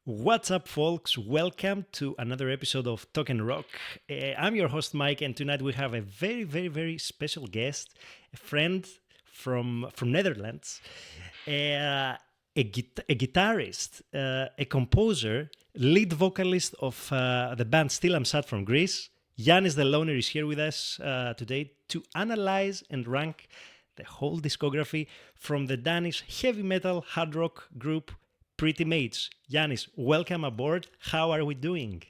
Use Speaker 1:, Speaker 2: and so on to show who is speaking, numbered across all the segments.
Speaker 1: What's up, folks? Welcome to another episode of Talk and Rock. I'm your host, Mike, and tonight we have a very special guest, a friend from Netherlands, a guitarist, a composer, lead vocalist of the band Still I'm Sad from Greece. Yannis the Loner is here with us today to analyze and rank the whole discography from the Danish heavy metal hard rock group Pretty Maids. Yannis, welcome aboard. How are we doing?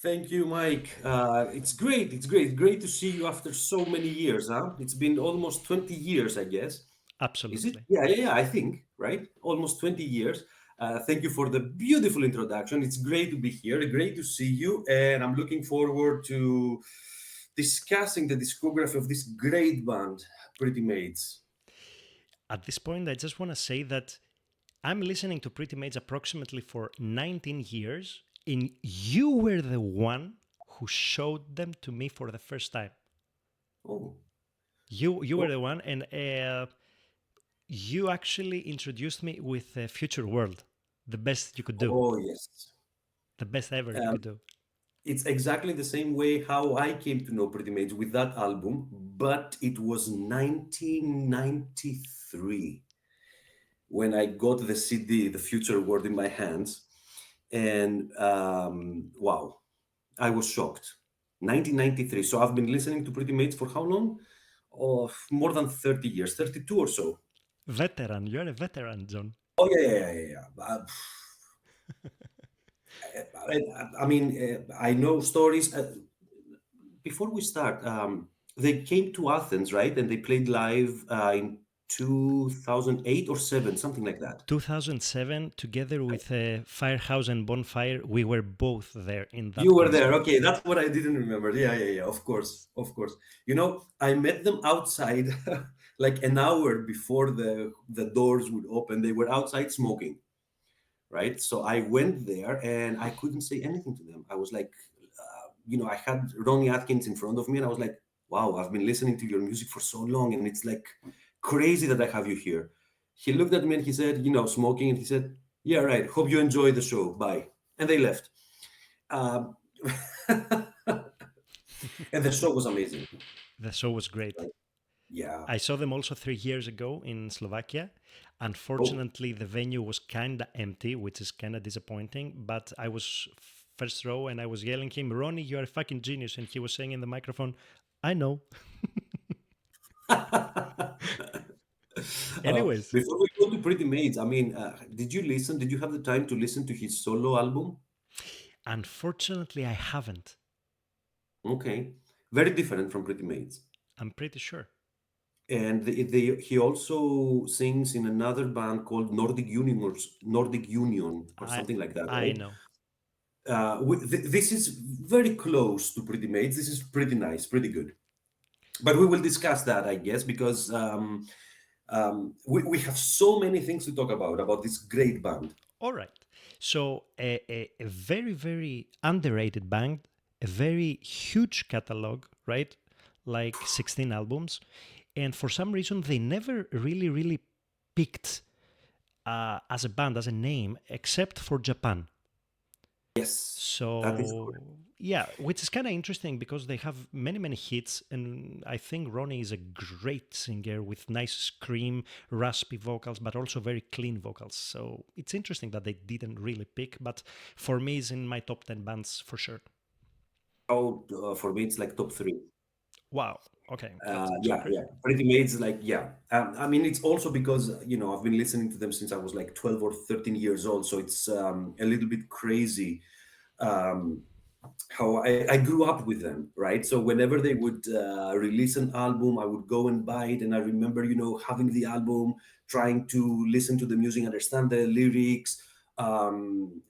Speaker 2: Thank you, Mike. It's great. It's great. Great to see you after so many years, huh? It's been almost 20 years, I guess. Is it?
Speaker 1: Absolutely.
Speaker 2: Yeah, I think, right? Almost 20 years. Thank you for the beautiful introduction. It's great to be here. Great to see you. And I'm looking forward to discussing the discography of this great band, Pretty Maids.
Speaker 1: At this point, I just want to say that I'm listening to Pretty Maids approximately for 19 years, and you were the one who showed them to me for the first time.
Speaker 2: Oh,
Speaker 1: You were
Speaker 2: oh,
Speaker 1: the one, and you actually introduced me with Future World, the best you could do,
Speaker 2: oh, yes.
Speaker 1: the best ever you
Speaker 2: Um,
Speaker 1: could do.
Speaker 2: it's exactly the same way how I came to know Pretty Maids with that album, but it was 1993 when I got the CD, The Future World, in my hands. And wow, I was shocked. 1993. So I've been listening to Pretty Maids for how long? Oh, more than 30 years, 32 or so.
Speaker 1: Veteran, you're a veteran, John.
Speaker 2: Oh, yeah. I mean, I know stories. Before we start, they came to Athens, right? And they played live in 2008 or 7, something like that.
Speaker 1: 2007, together with Firehouse and Bonfire, we were both there in
Speaker 2: You
Speaker 1: that
Speaker 2: were there.
Speaker 1: concert.
Speaker 2: Okay, that's what I didn't remember. Yeah. Of course, of course. I met them outside like an hour before the doors would open. They were outside smoking, right? So I went there and I couldn't say anything to them. I was like, I had Ronnie Atkins in front of me, and I was like, "Wow, I've been listening to your music for so long, and it's like crazy that I have you here." He looked at me and he said, smoking, and he said, "Yeah, right. Hope you enjoy the show. Bye." And they left. Um, and the show was amazing.
Speaker 1: The show was great.
Speaker 2: Yeah.
Speaker 1: I saw them also 3 years ago in Slovakia.
Speaker 2: Oh,
Speaker 1: Unfortunately, the venue was kind of empty, which is kind of disappointing. But I was first row and I was yelling him, Ronnie, you're a fucking genius. And he was saying in the microphone, I know. Anyways,
Speaker 2: before we go to Pretty Maids, I mean, did you listen? Did you have the time to listen to his solo album?
Speaker 1: unfortunately, I haven't.
Speaker 2: Okay. Very different from Pretty Maids.
Speaker 1: I'm pretty sure.
Speaker 2: And he also sings in another band called Nordic Union or
Speaker 1: I
Speaker 2: something like that,
Speaker 1: I
Speaker 2: right?
Speaker 1: know.
Speaker 2: This is very close to Pretty Maids. This is pretty nice, pretty good. But we will discuss that, I guess, because we have so many things to talk about this great band.
Speaker 1: All right. So a very underrated band, a very huge catalog, right? Like 16 albums, and for some reason they never really picked as a band as a name except for Japan.
Speaker 2: Yes, that is correct.
Speaker 1: So yeah, which is kind of interesting because they have many hits, and I think Ronnie is a great singer with nice scream, raspy vocals, but also very clean vocals. So it's interesting that they didn't really pick, but for me, it's in my top 10 bands for sure.
Speaker 2: Oh, for me, it's like top three.
Speaker 1: Wow. Okay, that's
Speaker 2: Yeah.
Speaker 1: crazy.
Speaker 2: Pretty Maids, like, yeah. I mean, it's also because, I've been listening to them since I was like 12 or 13 years old. So it's a little bit crazy um, how I grew up with them, right? So whenever they would release an album, I would go and buy it. And I remember, having the album, trying to listen to the music, understand the lyrics, um,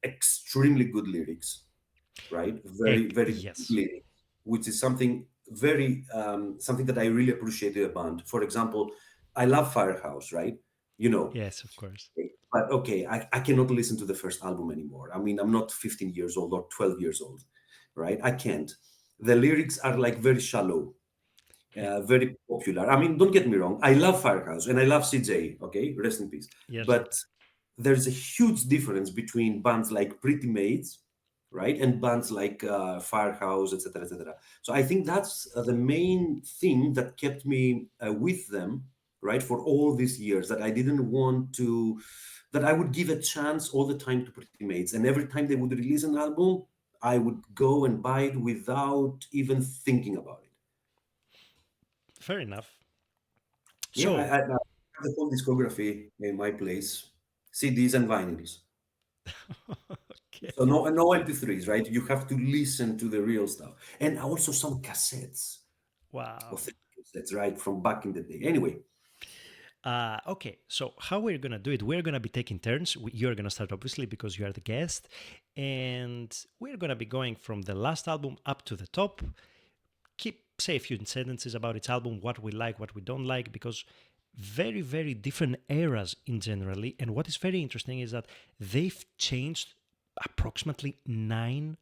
Speaker 2: extremely good lyrics, right? Very good
Speaker 1: Yes.
Speaker 2: lyrics, which is something that I really appreciate in a band. For example, I love Firehouse, right? You know,
Speaker 1: Yes, of course.
Speaker 2: but okay, I cannot listen to the first album anymore. I mean, I'm not 15 years old or 12 years old, right? I can't. The lyrics are like very shallow,
Speaker 1: Yeah.
Speaker 2: very popular. I mean, don't get me wrong. I love Firehouse and I love CJ. Okay, rest in peace.
Speaker 1: Yes.
Speaker 2: But there's a huge difference between bands like Pretty Maids, right, and bands like Firehouse, etc., etc. So I think that's the main thing that kept me with them, right, for all these years. That I didn't want to, that I would give a chance all the time to Pretty Maids, and every time they would release an album, I would go and buy it without even thinking about it.
Speaker 1: Fair enough.
Speaker 2: Yeah,
Speaker 1: So,
Speaker 2: I have the whole discography in my place, CDs and vinyls. So
Speaker 1: okay.
Speaker 2: no MP3s, right? You have to listen to the real stuff, and also some cassettes,
Speaker 1: Wow.
Speaker 2: authentic cassettes, right, from back in the day. Anyway,
Speaker 1: Okay, so how we're gonna do it? We're gonna be taking turns. You're gonna start obviously because you are the guest, and we're gonna be going from the last album up to the top. Keep say a few sentences about its album, what we like, what we don't like, because very different eras in generally. And what is very interesting is that they've changed approximately 9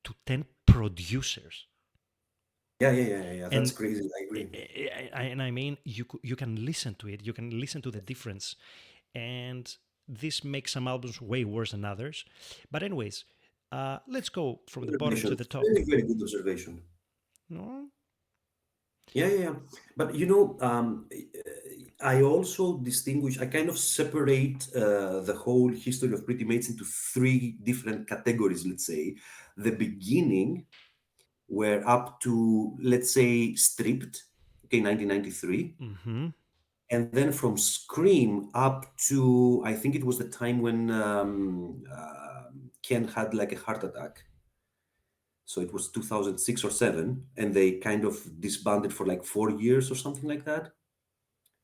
Speaker 1: to 10 producers.
Speaker 2: yeah. That's
Speaker 1: And
Speaker 2: crazy. I agree.
Speaker 1: and I mean, you can listen to it. You can listen to the difference, and this makes some albums way worse than others. But anyways, let's go from the bottom to
Speaker 2: Observation.
Speaker 1: the top.
Speaker 2: Very good observation.
Speaker 1: No,
Speaker 2: Yeah. But you know, I also distinguish. I kind of separate the whole history of Pretty Mates into three different categories. Let's say the beginning, were up to, let's say, Stripped, okay, 1993.
Speaker 1: mm-hmm.
Speaker 2: And then from Scream up to, I think it was the time when Ken had like a heart attack. So it was 2006 or 7, and they kind of disbanded for like 4 years or something like that.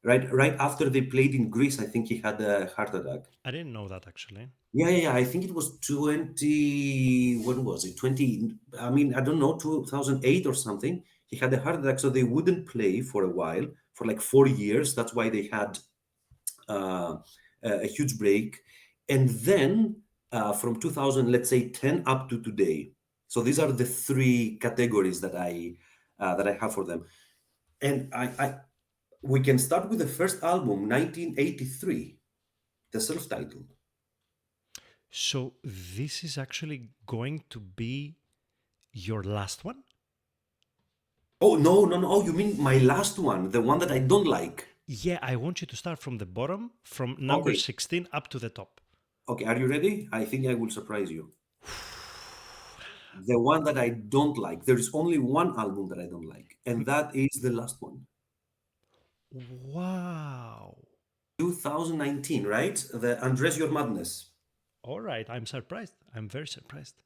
Speaker 2: Right after they played in Greece, I think he had a heart attack.
Speaker 1: I didn't know that actually.
Speaker 2: Yeah. I think it was 20, when was it? 20, I mean, I don't know, 2008 or something. He had a heart attack, so they wouldn't play for a while, for like 4 years. That's why they had uh, a huge break. And then from 2000, let's say 10 up to today. So these are the three categories that I have for them. And we can start with the first album, 1983, the self-titled.
Speaker 1: So this is actually going to be your last one?
Speaker 2: Oh, no. Oh, you mean my last one, the one that I don't like.
Speaker 1: Yeah, I want you to start from the bottom, from number
Speaker 2: Okay.
Speaker 1: 16 up to the top.
Speaker 2: Okay. Are you ready? I think I will surprise you. The one that I don't like. There is only one album that I don't like, and that is the last one.
Speaker 1: Wow.
Speaker 2: 2019, right? The Undress Your Madness.
Speaker 1: All right, I'm surprised. I'm very surprised.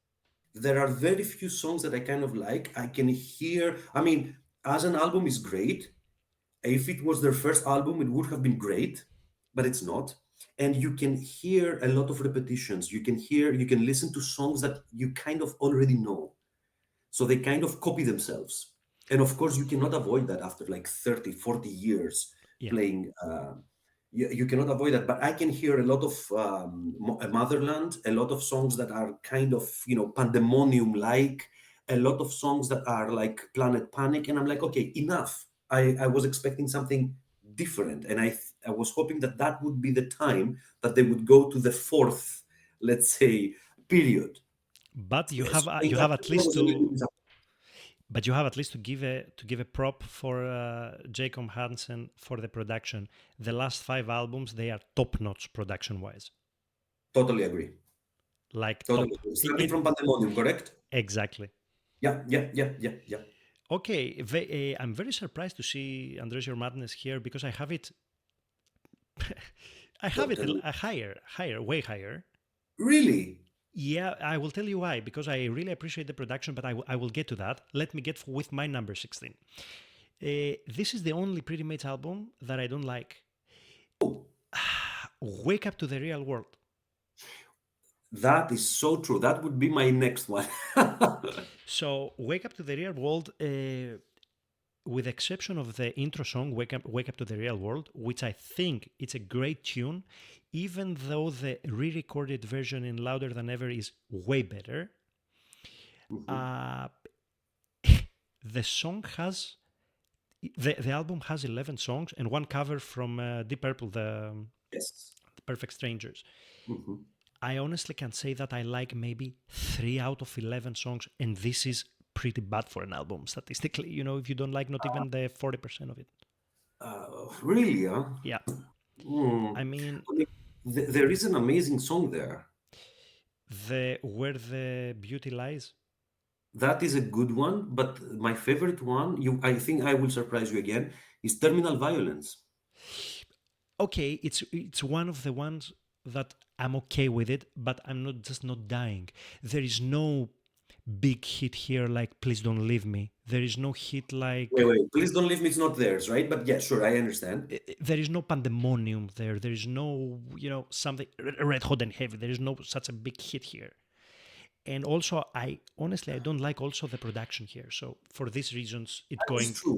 Speaker 2: There are very few songs that I kind of like. I can hear, I mean, as an album is great. If it was their first album, it would have been great, but it's not. And you can hear a lot of repetitions. You can listen to songs that you kind of already know. So they kind of copy themselves. And of course, you cannot avoid that after like 30, 40 years
Speaker 1: Yeah.
Speaker 2: playing. You cannot avoid that. But I can hear a lot of Motherland, a lot of songs that are kind of, pandemonium like, a lot of songs that are like Planet Panic. And I'm like, okay, enough. I was expecting something different. And I was hoping that that would be the time that they would go to the fourth, let's say, period.
Speaker 1: But you
Speaker 2: So
Speaker 1: have
Speaker 2: I
Speaker 1: you have at least
Speaker 2: was a little
Speaker 1: to
Speaker 2: disappointed.
Speaker 1: give a prop for Jacob Hansen for the production. The last 5 albums they are top notch production wise.
Speaker 2: Totally agree.
Speaker 1: Like
Speaker 2: Totally
Speaker 1: top
Speaker 2: agree. Starting from Pandemonium, correct?
Speaker 1: exactly.
Speaker 2: Yeah.
Speaker 1: Okay, I'm very surprised to see Andres Your Madness here because I have it I have
Speaker 2: Don't
Speaker 1: it
Speaker 2: tell me.
Speaker 1: higher, way higher.
Speaker 2: Really?
Speaker 1: Yeah, I will tell you why. Because I really appreciate the production, but I will get to that. Let me get with my number 16. This is the only Pretty Maids album that I don't like.
Speaker 2: Oh,
Speaker 1: Wake Up to the Real World.
Speaker 2: that is so true. That would be my next one.
Speaker 1: So, Wake Up to the Real World, with the exception of the intro song, Wake Up to the Real World, which I think it's a great tune, even though the re recorded version in Louder Than Ever is way better.
Speaker 2: Mhm.
Speaker 1: Uh, the song has the album has 11 songs and one cover from Deep Purple,
Speaker 2: Yes.
Speaker 1: Perfect Strangers.
Speaker 2: Mhm.
Speaker 1: I honestly can say that I like maybe 3 out of 11 songs, and this is pretty bad for an album statistically. If you don't like not even the 40% of it.
Speaker 2: Really, huh?
Speaker 1: Yeah.
Speaker 2: Hmm.
Speaker 1: I mean,
Speaker 2: I mean, there is an amazing song there.
Speaker 1: the Where the Beauty Lies.
Speaker 2: That is a good one, but my favorite one, I think I will surprise you again, is Terminal Violence.
Speaker 1: Okay, it's one of the ones that I'm okay with it, but I'm not dying. There is no big hit here like Please Don't Leave Me. There is no hit
Speaker 2: Wait,
Speaker 1: like
Speaker 2: wait, please don't leave me. It's not theirs, right? But yeah, sure, I understand.
Speaker 1: there is no Pandemonium there. There is no, something Red Hot and Heavy. There is no such a big hit here. And also, I honestly I don't like also the production here. So for these reasons, it
Speaker 2: That is
Speaker 1: going
Speaker 2: true.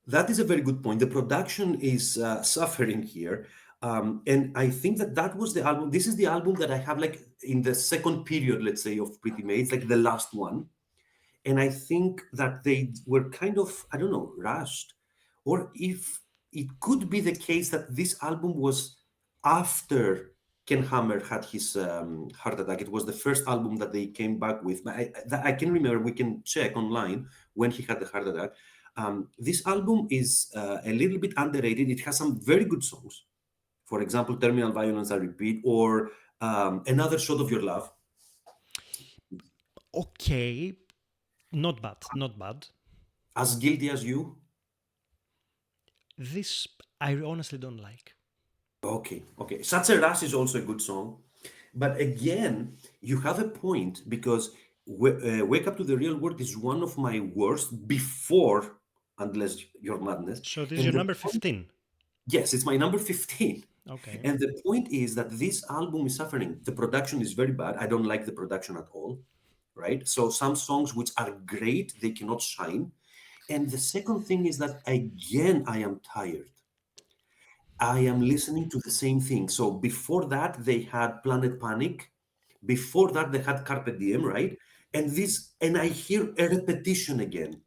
Speaker 2: That is a very good point. The production is suffering here. And I think that that was the album. This is the album that I have like in the second period, let's say, of Pretty Maids, like the last one. And I think that they were kind of, I don't know, rushed. Or if it could be the case that this album was after Ken Hammer had his heart attack. It was the first album that they came back with. But I can remember, we can check online when he had the heart attack. This album is a little bit underrated. It has some very good songs. For example, Terminal Violence, I Repeat, or Another Shot of Your Love.
Speaker 1: okay, not bad, not bad.
Speaker 2: As Guilty as You.
Speaker 1: This I honestly don't like.
Speaker 2: Okay, okay. Such a Rush is also a good song. But again, you have a point because Wake Up to the Real World is one of my worst before Unless Your Madness.
Speaker 1: So this is
Speaker 2: And
Speaker 1: your
Speaker 2: the
Speaker 1: number
Speaker 2: point,
Speaker 1: 15.
Speaker 2: yes, it's my number 15.
Speaker 1: Okay.
Speaker 2: And the point is that this album is suffering. The production is very bad. I don't like the production at all, right? So some songs which are great, they cannot shine. And the second thing is that again, I am tired. I am listening to the same thing. So before that, they had Planet Panic. Before that, they had Carpe Diem, right? And I hear a repetition again.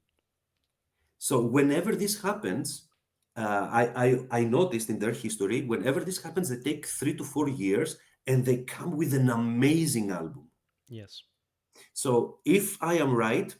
Speaker 2: So whenever this happens, I noticed in their history, whenever this happens, they take 3 to 4 years and they come with an amazing album.
Speaker 1: Yes.
Speaker 2: So if I am right,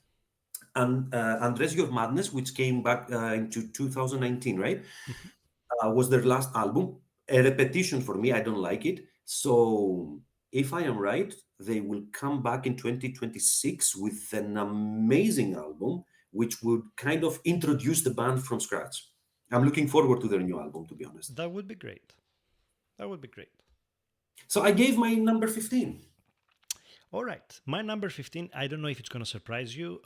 Speaker 2: and Andres Your Madness, which came back into 2019, right?
Speaker 1: Mhm.
Speaker 2: Was their last album. A repetition for me, I don't like it. So if I am right, they will come back in 2026 with an amazing album, which would kind of introduce the band from scratch. I'm looking forward to their new album, to be honest.
Speaker 1: That would be great. That would be great.
Speaker 2: So I gave my number 15.
Speaker 1: All right. My number 15, I don't know if it's going to surprise you.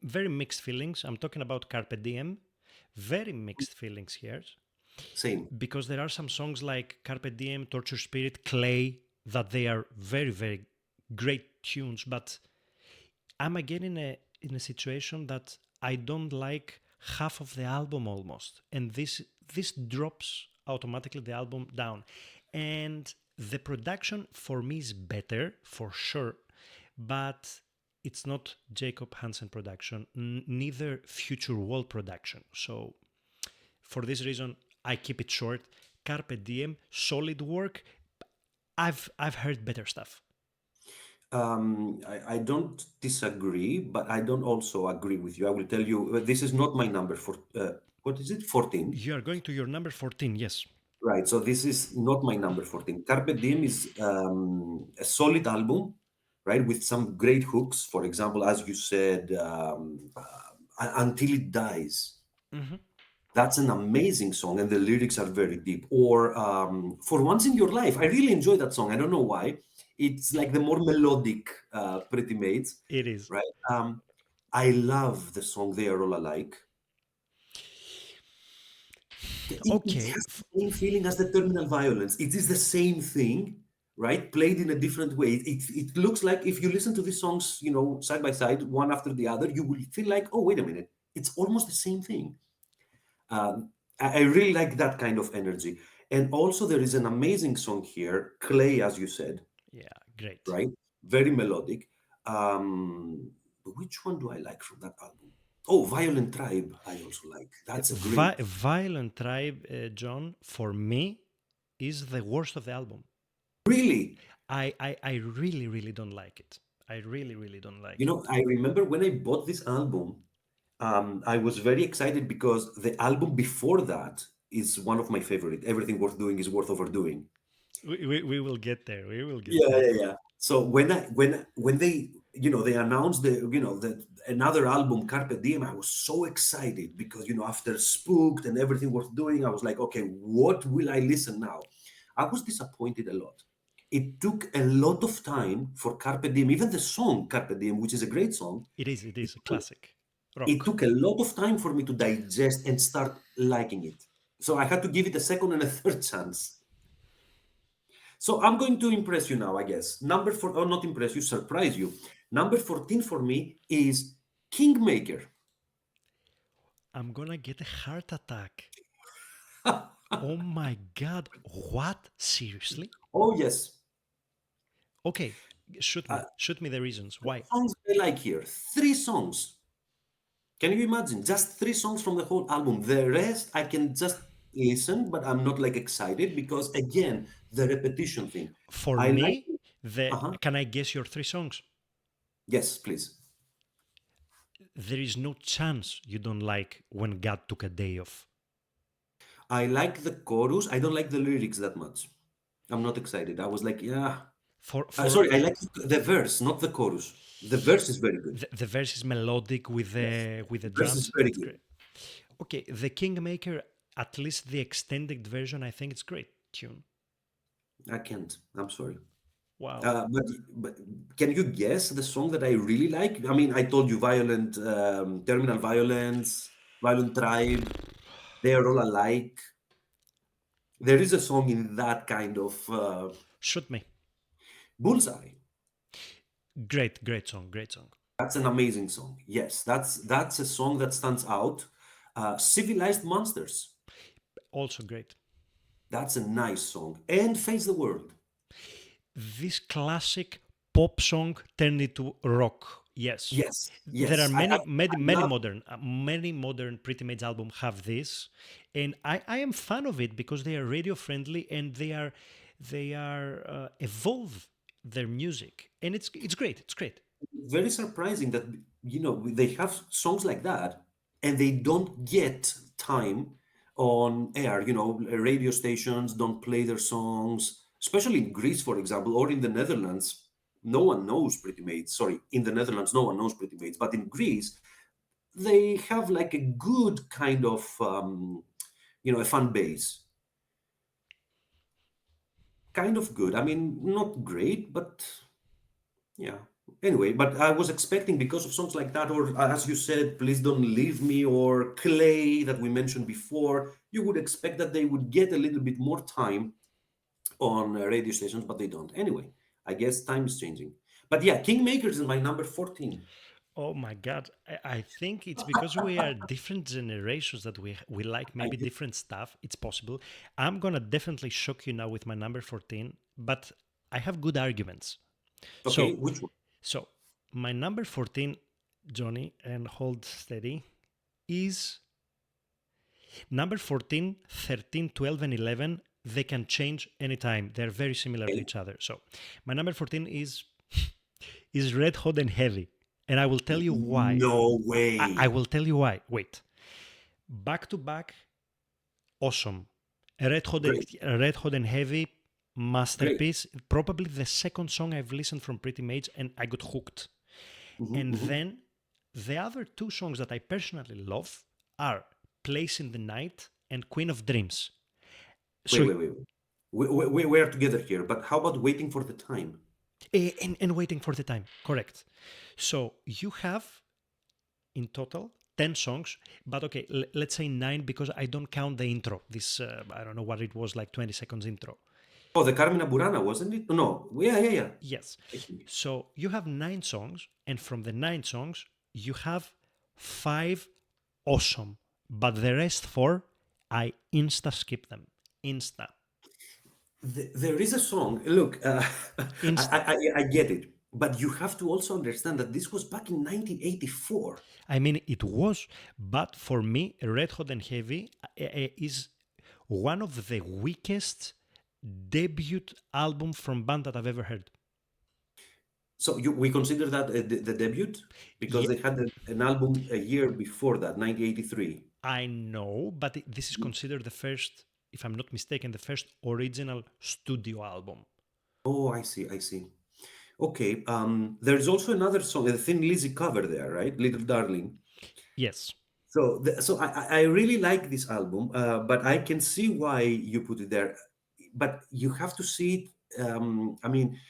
Speaker 1: Very mixed feelings. I'm talking about Carpe Diem. Very mixed feelings here
Speaker 2: Same.
Speaker 1: because there are some songs like Carpe Diem, Torture Spirit, Clay that they are very, very great tunes, but I'm again in a situation that I don't like half of the album almost, and this drops automatically the album down, and the production for me is better for sure, but it's not Jacob Hansen production, neither Future Wall production. So for this reason, I keep it short. Carpe Diem, solid work. I've heard better stuff.
Speaker 2: I don't disagree, but I don't also agree with you. I will tell you, this is not my number for, what is it, 14?
Speaker 1: You are going to your number 14, yes.
Speaker 2: Right. So this is not my number 14. Carpe Diem is a solid album, right? With some great hooks. For example, as you said, Until It Dies.
Speaker 1: Mhm.
Speaker 2: That's an amazing song, and the lyrics are very deep. Or For Once in Your Life. I really enjoy that song. I don't know why. It's like the more melodic Pretty Maids,
Speaker 1: It is.
Speaker 2: right? I love the song They Are All Alike. It
Speaker 1: Okay.
Speaker 2: has the same feeling as the terminal violence. It is the same thing, right? Played in a different way. It looks like if you listen to these songs, side by side, one after the other, you will feel like, oh, wait a minute, it's almost the same thing. I really like that kind of energy. And also, there is an amazing song here, Clay, as you said,
Speaker 1: Yeah, great.
Speaker 2: right? Very melodic. Which one do I like from that album? Oh, Violent Tribe, I also like. That's a great.
Speaker 1: Violent Tribe, John, for me, is the worst of the album.
Speaker 2: Really?
Speaker 1: I really, really don't like it. I really, really don't like
Speaker 2: You
Speaker 1: it.
Speaker 2: know, I remember when I bought this album, I was very excited because the album before that is one of my favorite. Everything Worth Doing is Worth Overdoing.
Speaker 1: We will get there. We will get
Speaker 2: Yeah,
Speaker 1: there.
Speaker 2: yeah, yeah. So when they they announced that another album Carpe Diem, I was so excited because after Spooked and Everything Worth Doing, I was like, okay, what will I listen now? I was disappointed a lot. It took a lot of time for Carpe Diem, even the song Carpe Diem, which is a great song.
Speaker 1: It
Speaker 2: It
Speaker 1: is a
Speaker 2: took,
Speaker 1: classic
Speaker 2: it
Speaker 1: rock.
Speaker 2: took a lot of time for me to digest and start liking it. So I had to give it a second and a third chance. So I'm going to impress you now, I guess. Number four, or not impress you, surprise you. Number 14 for me is Kingmaker.
Speaker 1: I'm gonna get a heart attack. Oh my god, what? Seriously?
Speaker 2: Oh, yes.
Speaker 1: Okay, shoot
Speaker 2: Uh,
Speaker 1: me. Shoot me the reasons. Why?
Speaker 2: songs I like here. Three songs. Can you imagine? Just three songs from the whole album. The rest I can just listen, but I'm not like excited because, again, the repetition thing.
Speaker 1: For
Speaker 2: I like
Speaker 1: me,
Speaker 2: it.
Speaker 1: the
Speaker 2: Uh-huh.
Speaker 1: can I guess your three songs?
Speaker 2: Yes, please.
Speaker 1: There is no chance you don't like When God Took a Day Off.
Speaker 2: I like the chorus. I don't like the lyrics that much. I'm not excited. I was like, yeah.
Speaker 1: For
Speaker 2: Sorry, I like the verse, not the chorus. The verse is very good.
Speaker 1: the verse is melodic
Speaker 2: Yes.
Speaker 1: with the
Speaker 2: The verse is
Speaker 1: drums.
Speaker 2: very
Speaker 1: It's
Speaker 2: good.
Speaker 1: great. Okay, the Kingmaker, at least the extended version, I think it's great tune.
Speaker 2: I can't. I'm sorry.
Speaker 1: Wow.
Speaker 2: But can you guess the song that I really like? I mean, I told you Violent, Terminal Violence, Violent Tribe, they are all alike. There is a song in that kind of
Speaker 1: Shoot me.
Speaker 2: Bullseye.
Speaker 1: Great, great song, great song.
Speaker 2: That's an amazing song. Yes, that's a song that stands out. Civilized Monsters.
Speaker 1: Also great.
Speaker 2: That's a nice song. And Face the World.
Speaker 1: This classic pop song turned into rock. Yes,
Speaker 2: Yes,
Speaker 1: there are
Speaker 2: yes. I love.
Speaker 1: many modern Pretty Maids album have this, and I am fan of it because they are radio friendly and they are evolve their music, and it's great. It's great.
Speaker 2: Very surprising that they have songs like that and they don't get time on air. Radio stations don't play their songs, especially in Greece, for example, or in the Netherlands. No one knows Pretty Maids. Sorry, in the Netherlands, no one knows Pretty Maids, but in Greece, they have like a good kind of a fan base. Kind of good. I mean, not great, but yeah. Anyway, but I was expecting because of songs like that, or as you said, Please Don't Leave Me, or Clay that we mentioned before, you would expect that they would get a little bit more time on radio stations, but they don't. Anyway, I guess time is changing. But yeah, Kingmakers is my number 14.
Speaker 1: Oh my god! I think it's because we are different generations that we like
Speaker 2: I
Speaker 1: maybe
Speaker 2: get,
Speaker 1: different stuff. It's possible. I'm gonna definitely shock you now with my number 14, but I have good arguments.
Speaker 2: okay,
Speaker 1: So
Speaker 2: which one?
Speaker 1: So, my number 14, Johnny, and hold steady, is number 14, 13, 12, and 11. They can change anytime. They're very similar to
Speaker 2: Okay.
Speaker 1: each other. So, my number 14 is Red Hot and Heavy. And I will tell you why.
Speaker 2: No
Speaker 1: I
Speaker 2: way.
Speaker 1: will tell you why. Wait. Back to back, awesome.
Speaker 2: Great,
Speaker 1: Red Hot and Heavy,
Speaker 2: great.
Speaker 1: masterpiece. Probably the second song I've listened from Pretty Maids, and I got hooked.
Speaker 2: Hmm,
Speaker 1: And
Speaker 2: hmm.
Speaker 1: then the other two songs that I personally love are Place in the Night and Queen of Dreams.
Speaker 2: Wait,
Speaker 1: So,
Speaker 2: wait, wait. We are together here, but how about Waiting for the Time?
Speaker 1: and Waiting for the Time, correct. So you have in total 10 songs, but okay, let's say 9 because I don't count the intro. This, I don't know what it was, like 20 seconds intro.
Speaker 2: Oh, the Carmina Burana, wasn't it? No. Yeah, yeah, yeah.
Speaker 1: Yes.
Speaker 2: I think.
Speaker 1: So you have 9 songs, and from the 9 songs, you have 5 awesome, but the rest 4, I insta skip them. Insta.
Speaker 2: There is a song. Look,
Speaker 1: Insta.
Speaker 2: I get it, but you have to also understand that this was back in 1984.
Speaker 1: I mean, it was, but for me, Red Hot and Heavy is one of the weakest debut album from band that I've ever heard.
Speaker 2: So we consider that the debut because
Speaker 1: Yeah,
Speaker 2: they had an album a year before that, 1983.
Speaker 1: I know, but this is considered the first, if I'm not mistaken, the first original studio album.
Speaker 2: Oh, I see, I see. Okay, there's also another song, the Thin Lizzy cover there, right? Little Darling.
Speaker 1: Yes.
Speaker 2: So I really like this album, but I can see why you put it there. But you have to see it. I mean,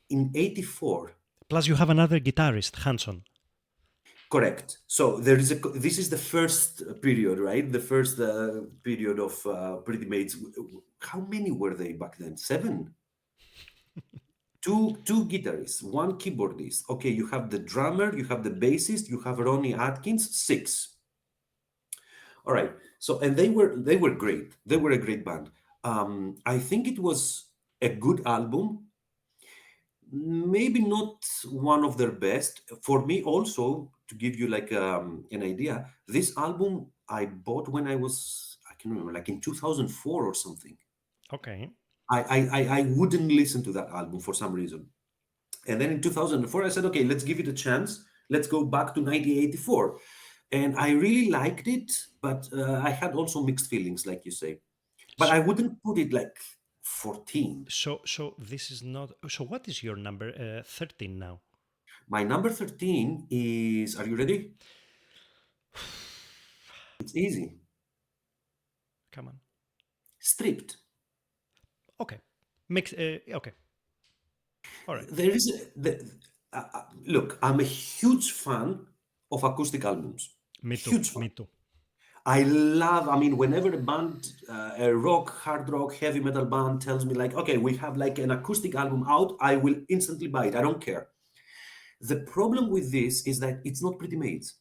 Speaker 2: in '84,
Speaker 1: Plus, you have another guitarist, Hanson.
Speaker 2: correct. So there is a. This is the first period, right? The first period of Pretty Maids. How many were they back then? Seven. Two guitarists, one keyboardist. Okay, you have the drummer, you have the bassist, you have Ronnie Atkins. Six. All right. So and they were great. They were a great band. I think it was a good album. Maybe not one of their best. For me, also to give you like an idea, this album I bought when I can remember, like in 2004 or something.
Speaker 1: Okay.
Speaker 2: I wouldn't listen to that album for some reason. And then in 2004, I said, okay, let's give it a chance. Let's go back to 1984. And I really liked it, but I had also mixed feelings, like you say. But
Speaker 1: So,
Speaker 2: I wouldn't put it like 14.
Speaker 1: so this is not. So, what is your number? 13 now.
Speaker 2: My number 13 is, are you ready? It's easy.
Speaker 1: Come on.
Speaker 2: Stripped.
Speaker 1: Okay. Mix. Okay. All right.
Speaker 2: There is look, I'm a huge fan of acoustic albums.
Speaker 1: Me too.
Speaker 2: Huge fan.
Speaker 1: Me too.
Speaker 2: I mean, whenever a band, a rock, hard rock, heavy metal band tells me, like, okay, we have like an acoustic album out, I will instantly buy it. I don't care. The problem with this is that it's not Pretty Maids.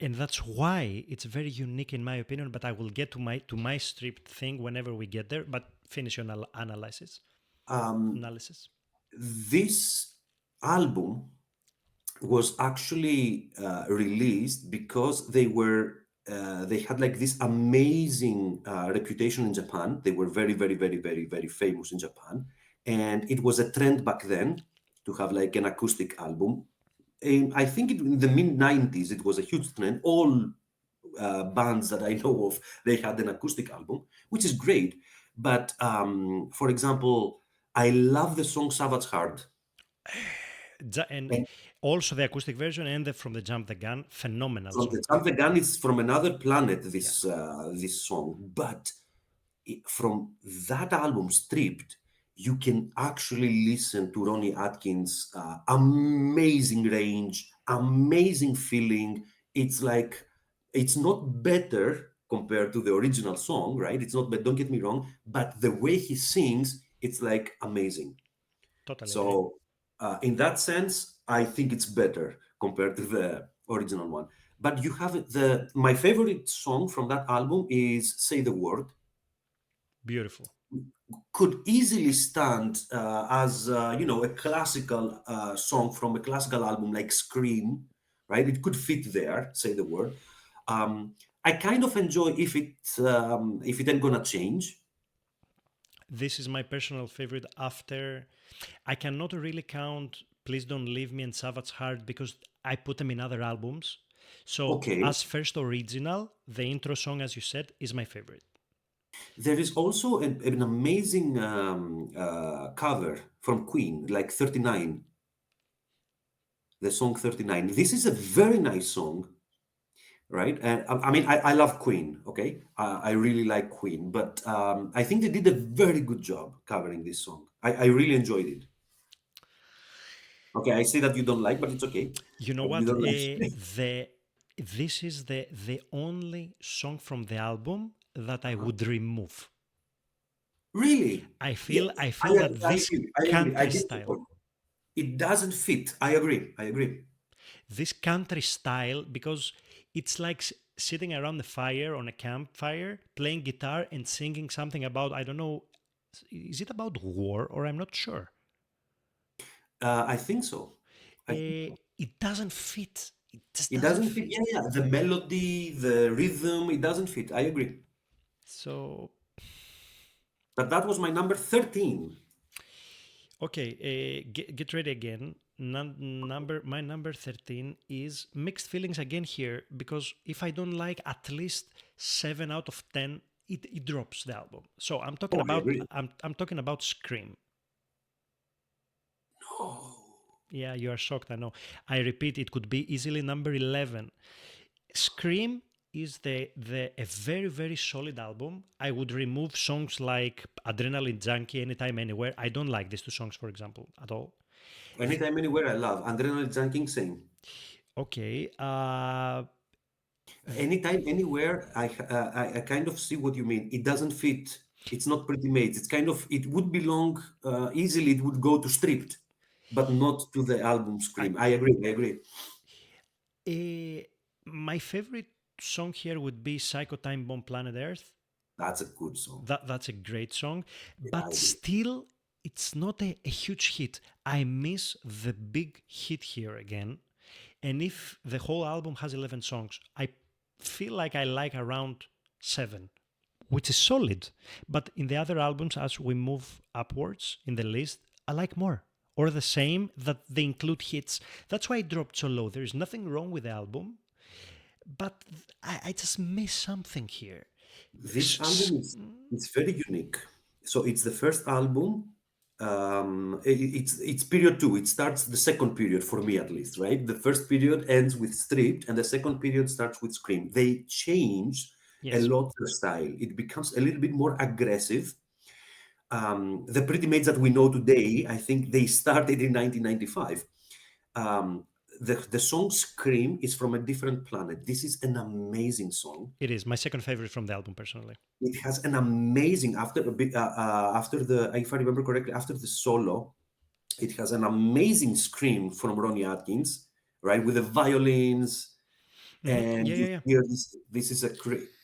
Speaker 1: And that's why it's very unique in my opinion. But I will get to my stripped thing whenever we get there. But finish your analysis.
Speaker 2: Um,
Speaker 1: Analysis.
Speaker 2: this album was actually released because they had like this amazing reputation in Japan. They were very, very, very, very, very famous in Japan, and it was a trend back then to have like an acoustic album. And I think in the mid '90s it was a huge trend. All bands that I know of, they had an acoustic album, which is great. But for example, I love the song "Savage Heart."
Speaker 1: And also the acoustic version and from the Jump the Gun, phenomenal
Speaker 2: From the
Speaker 1: song.
Speaker 2: Jump the Gun is from another planet.
Speaker 1: Yeah,
Speaker 2: This song, but from that album, Stripped, you can actually listen to Ronnie Atkins' amazing range, amazing feeling. It's like it's not better compared to the original song, right? It's not, but don't get me wrong. But the way he sings, it's like amazing.
Speaker 1: totally agree.
Speaker 2: So, in that sense, I think it's better compared to the original one. But you have my favorite song from that album is "Say the Word."
Speaker 1: Beautiful.
Speaker 2: Could easily stand as a classical song from a classical album like Scream, right? It could fit there. "Say the Word." I kind of enjoy if it ain't gonna change.
Speaker 1: This is my personal favorite after. I cannot really count Please Don't Leave Me and Savage Heart because I put them in other albums. So,
Speaker 2: Okay.
Speaker 1: as first original, the intro song, as you said, is my favorite.
Speaker 2: There is also an amazing cover from Queen, like 39, the song 39. This is a very nice song, right? And I mean, I love Queen, okay? I really like Queen, but I think they did a very good job covering this song. I really enjoyed it. Okay, I see that you don't like, but it's okay.
Speaker 1: You know
Speaker 2: You
Speaker 1: what?
Speaker 2: don't like.
Speaker 1: The This is the only song from the album that I would remove.
Speaker 2: Really? Yeah,
Speaker 1: I
Speaker 2: I,
Speaker 1: feel that
Speaker 2: I
Speaker 1: this
Speaker 2: agree. I agree. I
Speaker 1: country
Speaker 2: get the
Speaker 1: style,
Speaker 2: point. It doesn't fit. I agree. I agree.
Speaker 1: this country style, because it's like sitting around the fire on a campfire, playing guitar and singing something about, I don't know, is it about war or I'm not sure.
Speaker 2: I think so. I think so.
Speaker 1: It doesn't fit. It just
Speaker 2: It
Speaker 1: doesn't
Speaker 2: doesn't fit.
Speaker 1: fit.
Speaker 2: Yeah, yeah. The melody, the rhythm, it doesn't fit. I agree.
Speaker 1: So
Speaker 2: But that was my number 13.
Speaker 1: Okay, get ready again. My number 13 is mixed feelings again here because if I don't like at least 7 out of 10, it drops the album. So
Speaker 2: Oh, I agree.
Speaker 1: I'm talking about Scream.
Speaker 2: No.
Speaker 1: Yeah, you are shocked, I know. I repeat, it could be easily number 11. Scream is the a very very solid album. I would remove songs like Adrenaline Junkie, Anytime Anywhere. I don't like these two songs, for example, at all.
Speaker 2: Anytime, anywhere, I love. Adrenaline Junking, same.
Speaker 1: Okay.
Speaker 2: Anytime, anywhere, I kind of see what you mean. It doesn't fit. It's not Pretty Maids. It's kind of, it would belong easily, it would go to Stripped, but not to the album
Speaker 1: I,
Speaker 2: Scream. I agree. I agree.
Speaker 1: eh, my favorite song here would be Psycho Time Bomb Planet Earth.
Speaker 2: That's a good song.
Speaker 1: That's a great song,
Speaker 2: Yeah, I
Speaker 1: but
Speaker 2: agree.
Speaker 1: still, it's not a huge hit. I miss the big hit here again. And if the whole album has 11 songs, I feel like I like around 7, which is solid. But in the other albums, as we move upwards in the list, I like more. Or the same, that they include hits. That's why it dropped so low. There is nothing wrong with the album, but I just miss something here.
Speaker 2: This album is it's very unique. So it's the first album. It's period two. It starts the second period for me at least, right? The first period ends with Stripped, and the second period starts with Scream. They change a
Speaker 1: Yes,
Speaker 2: lot their style. It becomes a little bit more aggressive. The Pretty Maids that we know today, I think they started in 1995. Um, the song Scream is from a different planet. This is an amazing song.
Speaker 1: it is my second favorite from the album, personally.
Speaker 2: It has an amazing after a bit after the if I remember correctly after the solo, it has an amazing scream from Ronnie Atkins, right, with the violins, and
Speaker 1: Yeah,
Speaker 2: you
Speaker 1: yeah, yeah.
Speaker 2: hear this. This is a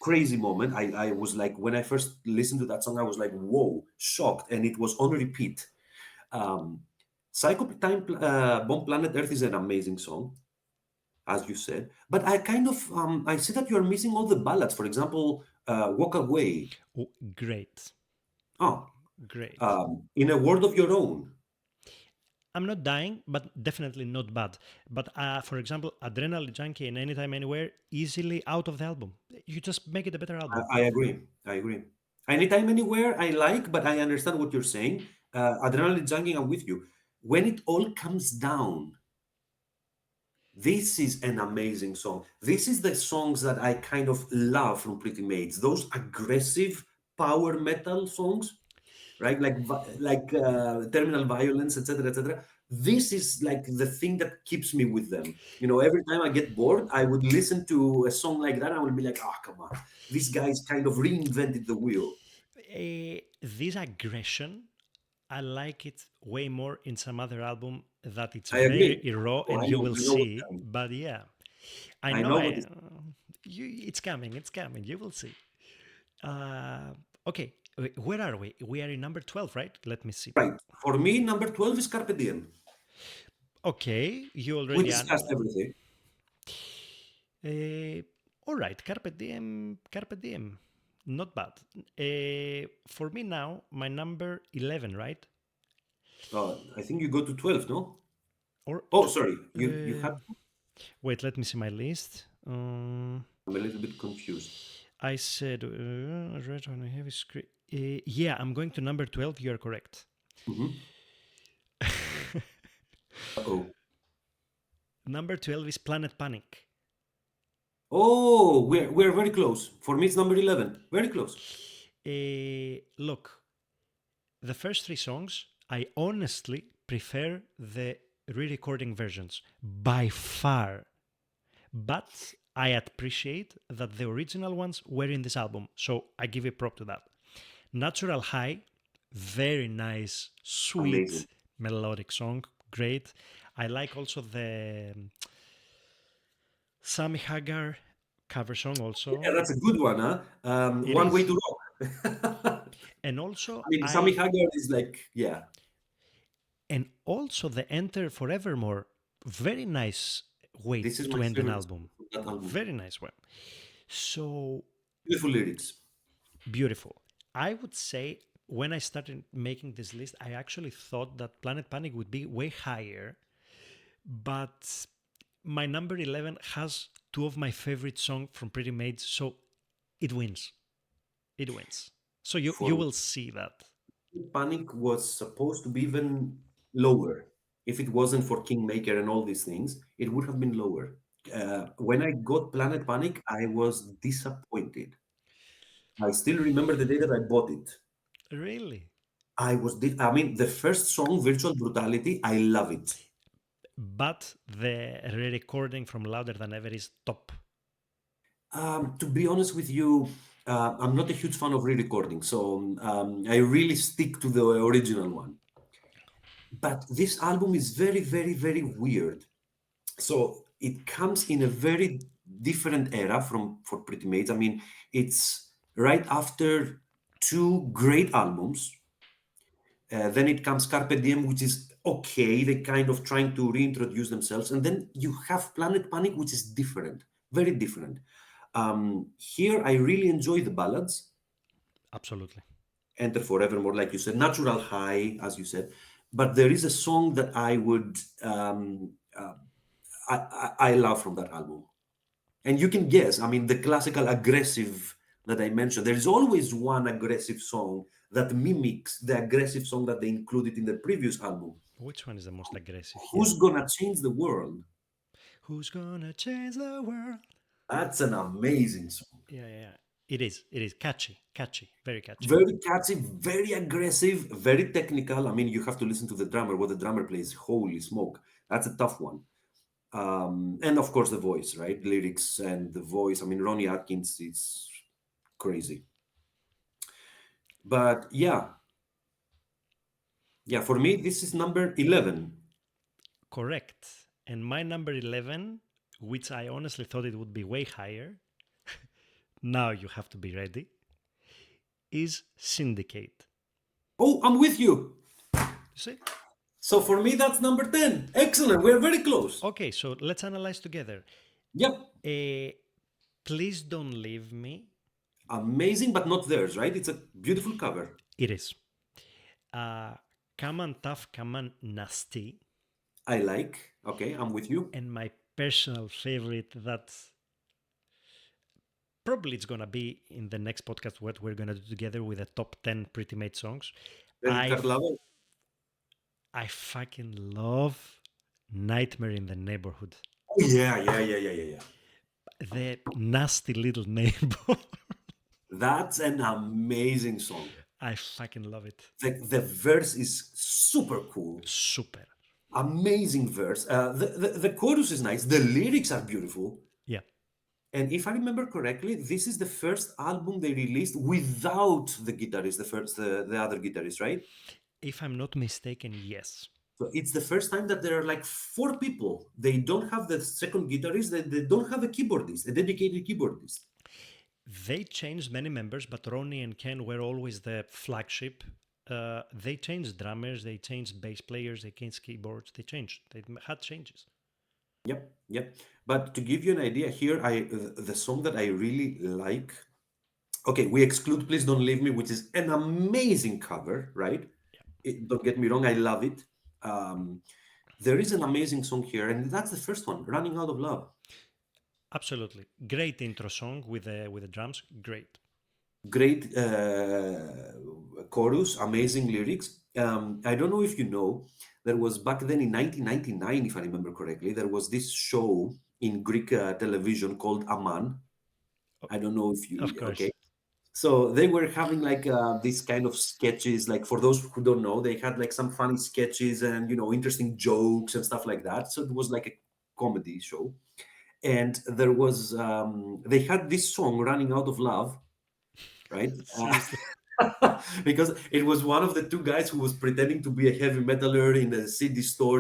Speaker 2: crazy moment. I was like when I first listened to that song, I was like, whoa, shocked, and it was on repeat. Um, Psycho Time Bomb Planet Earth is an amazing song, as you said, but I kind of I see that you're missing all the ballads. For example, Walk Away.
Speaker 1: Oh, great,
Speaker 2: Oh,
Speaker 1: great.
Speaker 2: in a world of your own.
Speaker 1: I'm not dying, but definitely not bad. But for example, Adrenaline Junkie and Anytime Anywhere easily out of the album. You just make it a better album.
Speaker 2: I agree. I agree. Anytime, anywhere, I like, but I understand what you're saying. Adrenaline Junkie, I'm with you. When it all comes down, this is an amazing song. This is the songs that I kind of love from Pretty Maids. Those aggressive power metal songs, right? Like terminal violence, etc., etc. This is like the thing that keeps me with them. You know, every time I get bored, I would listen to a song like that. I would be like, oh, come on, these guys kind of reinvented the wheel.
Speaker 1: This aggression, I like it way more in some other album that it's
Speaker 2: I agree.
Speaker 1: very raw,
Speaker 2: Oh,
Speaker 1: and you will
Speaker 2: I know what's
Speaker 1: see.
Speaker 2: coming.
Speaker 1: But yeah, I
Speaker 2: I
Speaker 1: know.
Speaker 2: know what is
Speaker 1: It's coming. It's coming. You will see. Okay, where are we? We are in number 12, right? Let me see.
Speaker 2: right. For me, number 12 is Carpe Diem.
Speaker 1: Okay, you
Speaker 2: We
Speaker 1: already.
Speaker 2: discussed everything.
Speaker 1: Uh, all right, Carpe Diem, Carpe Diem. Not bad. For me now, my number 11, right?
Speaker 2: I think you go to 12, no?
Speaker 1: Or
Speaker 2: Oh, sorry. You
Speaker 1: uh,
Speaker 2: have.
Speaker 1: wait, let me see my list.
Speaker 2: I'm a little bit confused.
Speaker 1: I said red on a heavy screen. Yeah, I'm going to number 12. You are correct.
Speaker 2: Hmm. Uh-oh.
Speaker 1: Number 12 is Planet Panic.
Speaker 2: Oh, we're very close. For me, it's number 11. Very close.
Speaker 1: Look, the first 3 songs, I honestly prefer the re-recording versions by far. But I appreciate that the original ones were in this album, so I give a prop to that. Natural High, very nice, sweet,
Speaker 2: Amazing.
Speaker 1: melodic song, great. I like also the Sammy Hagar cover song
Speaker 2: Yeah,
Speaker 1: also.
Speaker 2: that's a good one, huh?
Speaker 1: It
Speaker 2: One Way
Speaker 1: is.
Speaker 2: to Rock.
Speaker 1: And also
Speaker 2: I mean, Sammy
Speaker 1: I
Speaker 2: Hagar is like, yeah,
Speaker 1: and also the Enter Forevermore, very nice way
Speaker 2: this is my
Speaker 1: to end an
Speaker 2: favorite song
Speaker 1: album.
Speaker 2: from that album.
Speaker 1: Very nice one. So
Speaker 2: Beautiful lyrics.
Speaker 1: beautiful. I would say when I started making this list, I actually thought that Planet Panic would be way higher, but my number 11 has two of my favorite songs from Pretty Maids, so it wins. It wins. So you
Speaker 2: For
Speaker 1: will see that.
Speaker 2: Panic was supposed to be even lower. If it wasn't for Kingmaker and all these things, it would have been lower. When I got Planet Panic, I was disappointed. I still remember the day that I bought it.
Speaker 1: Really?
Speaker 2: I mean, the first song, Virtual Brutality, I love it.
Speaker 1: But the re-recording from Louder Than Ever is top.
Speaker 2: To be honest with you, I'm not a huge fan of re-recording, so I really stick to the original one. But this album is very, very, very weird. So it comes in a very different era from for Pretty Maids. I mean, it's right after two great albums. Then it comes Carpe Diem, which is okay. They kind of trying to reintroduce themselves, and then you have Planet Panic, which is different, very different. Here, I really enjoy the ballads.
Speaker 1: Absolutely.
Speaker 2: Enter Forevermore, like you said, Natural High, as you said. But there is a song that I would I love from that album. And you can guess, I mean, the classical aggressive that I mentioned, there is always one aggressive song that mimics the aggressive song that they included in the previous album.
Speaker 1: Which one is the most aggressive here?
Speaker 2: Who's Gonna Change the World?
Speaker 1: Who's gonna change the world?
Speaker 2: That's an amazing song.
Speaker 1: Yeah, yeah, yeah. It is. It is catchy, catchy, very catchy.
Speaker 2: Very catchy, very aggressive, very technical. I mean, you have to listen to the drummer, what the drummer plays. Holy smoke. That's a tough one. And of course, the voice, right? Lyrics and the voice. I mean, Ronnie Atkins is crazy. But yeah, for me, this is number 11.
Speaker 1: Correct. And my number 11, which I honestly thought it would be way higher, now you have to be ready, is Syndicate.
Speaker 2: Oh, I'm with you.
Speaker 1: You see?
Speaker 2: So for me, that's number 10. Excellent. We're very close.
Speaker 1: Okay, so let's analyze together.
Speaker 2: Yep.
Speaker 1: Uh, Please Don't Leave Me.
Speaker 2: Amazing, but not theirs, right? It's a beautiful cover.
Speaker 1: It is. Come on Tough, Come on Nasty.
Speaker 2: I like. Okay, I'm with you.
Speaker 1: And my personal favorite that probably it's gonna be in the next podcast what we're gonna do together with the top 10 Pretty Made songs.
Speaker 2: Credit
Speaker 1: I
Speaker 2: card lover.
Speaker 1: I fucking love Nightmare in the Neighborhood.
Speaker 2: Oh, yeah.
Speaker 1: The nasty little neighbor.
Speaker 2: That's an amazing song.
Speaker 1: I fucking love it.
Speaker 2: The verse is super cool.
Speaker 1: Super.
Speaker 2: Amazing verse. The chorus is nice. The lyrics are beautiful.
Speaker 1: Yeah.
Speaker 2: And if I remember correctly, this is the first album they released without the guitarist, the other guitarist, right?
Speaker 1: If I'm not mistaken, yes.
Speaker 2: So it's the first time that there are like four people. They don't have the second guitarist. They don't have a keyboardist, a dedicated keyboardist.
Speaker 1: They changed many members, but Ronnie and Ken were always the flagship. They changed drummers, they changed bass players, they changed keyboards, they changed. They had changes.
Speaker 2: Yep. But to give you an idea here, the song that I really like. Okay, we exclude "Please Don't Leave Me," which is an amazing cover, right? Don't get me wrong, I love it. There is an amazing song here, and that's the first one, "Running Out of Love."
Speaker 1: Absolutely. Great intro song with the drums. Great.
Speaker 2: Great chorus, amazing lyrics. I don't know if you know, there was back then in 1999, if I remember correctly, there was this show in Greek television called Aman. I don't know if
Speaker 1: Of
Speaker 2: you,
Speaker 1: course.
Speaker 2: okay. So they were having like these kind of sketches. Like for those who don't know, they had like some funny sketches and interesting jokes and stuff like that. So it was like a comedy show, and there was they had this song "Running Out of Love," right?
Speaker 1: Seriously.
Speaker 2: Because it was one of the two guys who was pretending to be a heavy metaler in a CD store.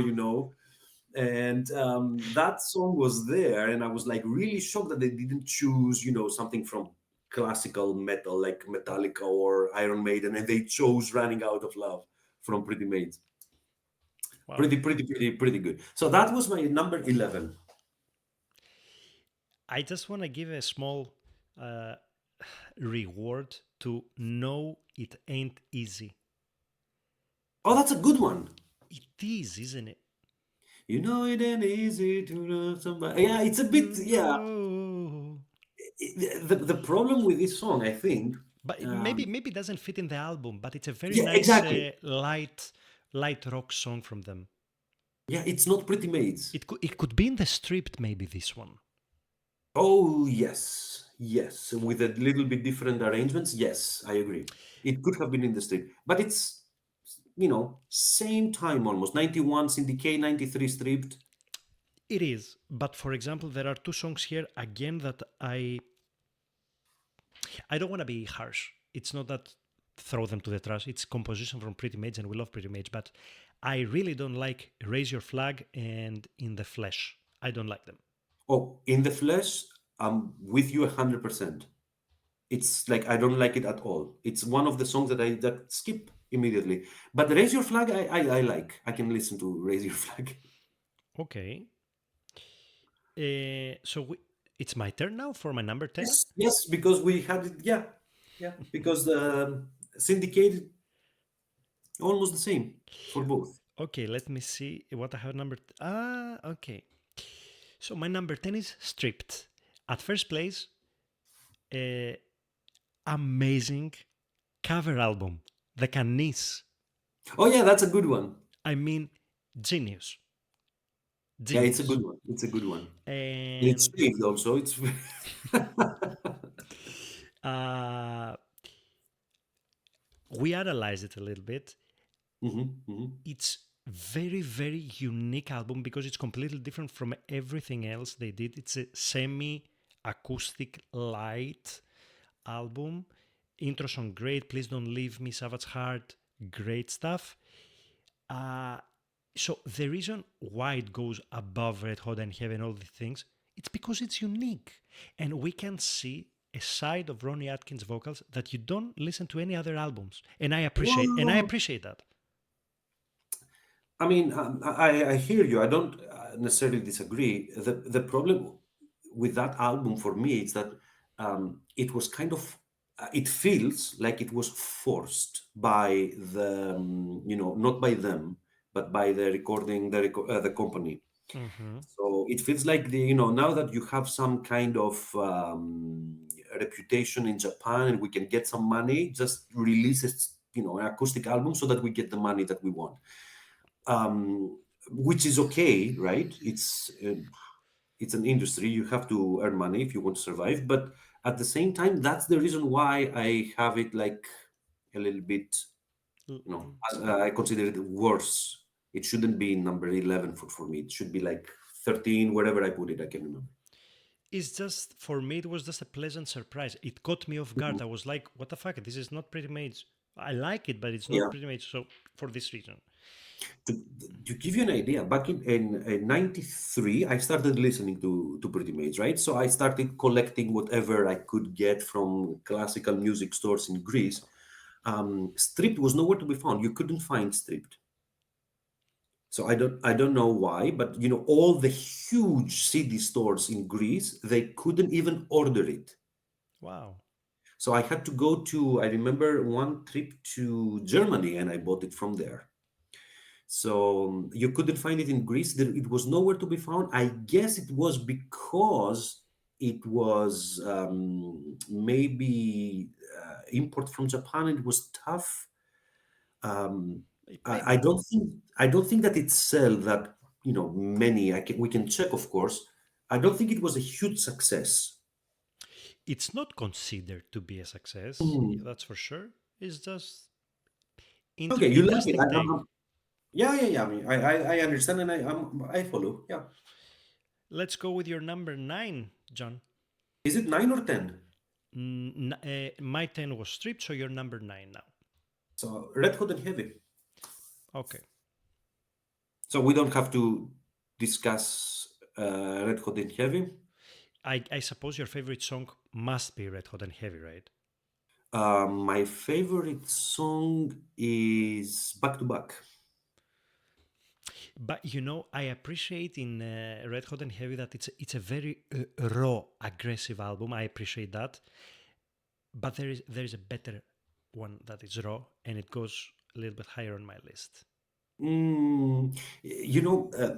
Speaker 2: And that song was there, and I was like really shocked that they didn't choose something from classical metal like Metallica or Iron Maiden, and they chose "Running Out of Love" from Pretty Maids.
Speaker 1: Wow.
Speaker 2: Pretty good. So that was my number 11.
Speaker 1: I just want to give a small reward to know it ain't easy.
Speaker 2: Oh, that's a good one.
Speaker 1: It is, isn't it?
Speaker 2: You know it ain't easy to love somebody. Yeah, it's a bit.
Speaker 1: You
Speaker 2: Yeah,
Speaker 1: know.
Speaker 2: the problem with this song, I think.
Speaker 1: But
Speaker 2: Um,
Speaker 1: maybe it doesn't fit in the album, but it's a very
Speaker 2: yeah,
Speaker 1: nice
Speaker 2: exactly.
Speaker 1: light rock song from them.
Speaker 2: Yeah, it's not Pretty Maids.
Speaker 1: It could be in the stripped, maybe this one.
Speaker 2: Oh, yes. Yes. With a little bit different arrangements. Yes, I agree. It could have been in the strip, but it's, same time almost. 91 Syndicate, 93 stripped.
Speaker 1: It is, but for example, there are two songs here again that I don't want to be harsh. It's not that throw them to the trash. It's composition from Pretty Maids, and we love Pretty Maids, but I really don't like Raise Your Flag and In the Flesh. I don't like them.
Speaker 2: Oh, in the flesh, I'm with you 100%. It's like I don't like it at all. It's one of the songs that skip immediately. But Raise Your Flag, I like. I can listen to Raise Your Flag.
Speaker 1: Okay. So it's my turn now for my number 10.
Speaker 2: Yes, yes, because we had it. Yeah, yeah, because Syndicate almost the same for both.
Speaker 1: Okay, let me see what I have okay. So my number 10 is Stripped. At first place, uh, amazing cover album. The Canis.
Speaker 2: Oh yeah, that's a good one.
Speaker 1: I mean, genius.
Speaker 2: Yeah, it's a
Speaker 1: Genius.
Speaker 2: good one. It's a good one. And it's
Speaker 1: And
Speaker 2: saved also. It's
Speaker 1: uh, we analyzed it a little bit.
Speaker 2: Mhm, mhm.
Speaker 1: It's very, very unique album because it's completely different from everything else they did. It's a semi acoustic light album. Intro song great, Please Don't Leave Me, Savage Heart, great stuff. Uh, so the reason why it goes above Red Hot and Heavy and all these things, it's because it's unique. And we can see a side of Ronnie Atkins' vocals that you don't listen to any other albums. And I
Speaker 2: Well,
Speaker 1: appreciate that.
Speaker 2: I mean, I hear you. I don't necessarily disagree. The problem with that album for me is that it was kind of it feels like it was forced by not by them, but by the recording the company.
Speaker 1: Hmm.
Speaker 2: So it feels like now that you have some kind of reputation in Japan and we can get some money, just release it, an acoustic album so that we get the money that we want. Which is okay, right? It's an industry. You have to earn money if you want to survive. But at the same time, that's the reason why I have it like a little bit, I consider it worse. It shouldn't be number 11 for me. It should be like 13, wherever I put it. I can remember.
Speaker 1: It's just, for me, it was just a pleasant surprise. It caught me off
Speaker 2: Mhm.
Speaker 1: guard. I was like, what the fuck? This is not Pretty Maids. I like it, but it's not
Speaker 2: Yeah.
Speaker 1: Pretty Maids. So, for this reason.
Speaker 2: To, to give you an idea, back in 93, I started listening to Pretty Maids, right? So I started collecting whatever I could get from classical music stores in Greece. Stripped was nowhere to be found. You couldn't find Stripped. So I don't know why, but all the huge CD stores in Greece, they couldn't even order it.
Speaker 1: Wow.
Speaker 2: So I had to go to, I remember one trip to Germany and I bought it from there. So you couldn't find it in Greece. It was nowhere to be found. I guess it was because it was maybe import from Japan. It was tough. Um, I
Speaker 1: Maybe.
Speaker 2: don't think that it sell that many. We can check, of course. I don't think it was a huge success.
Speaker 1: It's not considered to be a success,
Speaker 2: Hmm.
Speaker 1: that's for sure. It's just
Speaker 2: Okay, you like it.
Speaker 1: interesting take.
Speaker 2: Yeah, yeah, yeah. I mean, I understand and I follow. Yeah.
Speaker 1: Let's go with your number 9, John.
Speaker 2: Is it 9 or 10?
Speaker 1: My 10 was stripped, so you're number 9 now.
Speaker 2: So Red Hot and Heavy.
Speaker 1: Okay.
Speaker 2: So we don't have to discuss Red Hot and Heavy.
Speaker 1: I suppose your favorite song must be Red Hot and Heavy, right?
Speaker 2: My favorite song is Back to Back.
Speaker 1: But I appreciate in Red Hot and Heavy that it's a very raw, aggressive album. I appreciate that. but there is a better one that is raw, and it goes a little bit higher on my list.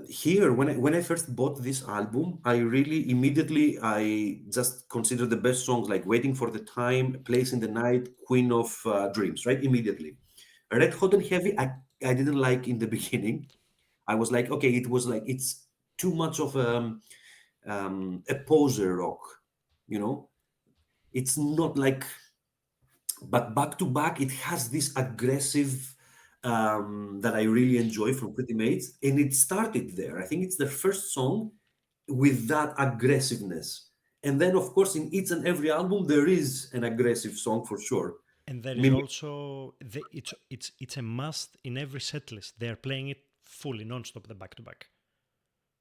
Speaker 2: Here when I first bought this album, I really immediately I just considered the best songs like "Waiting for the Time," "Place in the Night," "Queen of Dreams," right? Immediately. "Red Hot and Heavy," I didn't like in the beginning. I was like, okay, it was like it's too much of a poser rock, you know. It's not like, but back to back, it has this aggressive that I really enjoy from Pretty Maids, and it started there. I think it's the first song with that aggressiveness, and then of course in each and every album there is an aggressive song for sure.
Speaker 1: And there is
Speaker 2: Mimi,
Speaker 1: also it's a must in every set list. They are playing it fully non-stop, the back to back.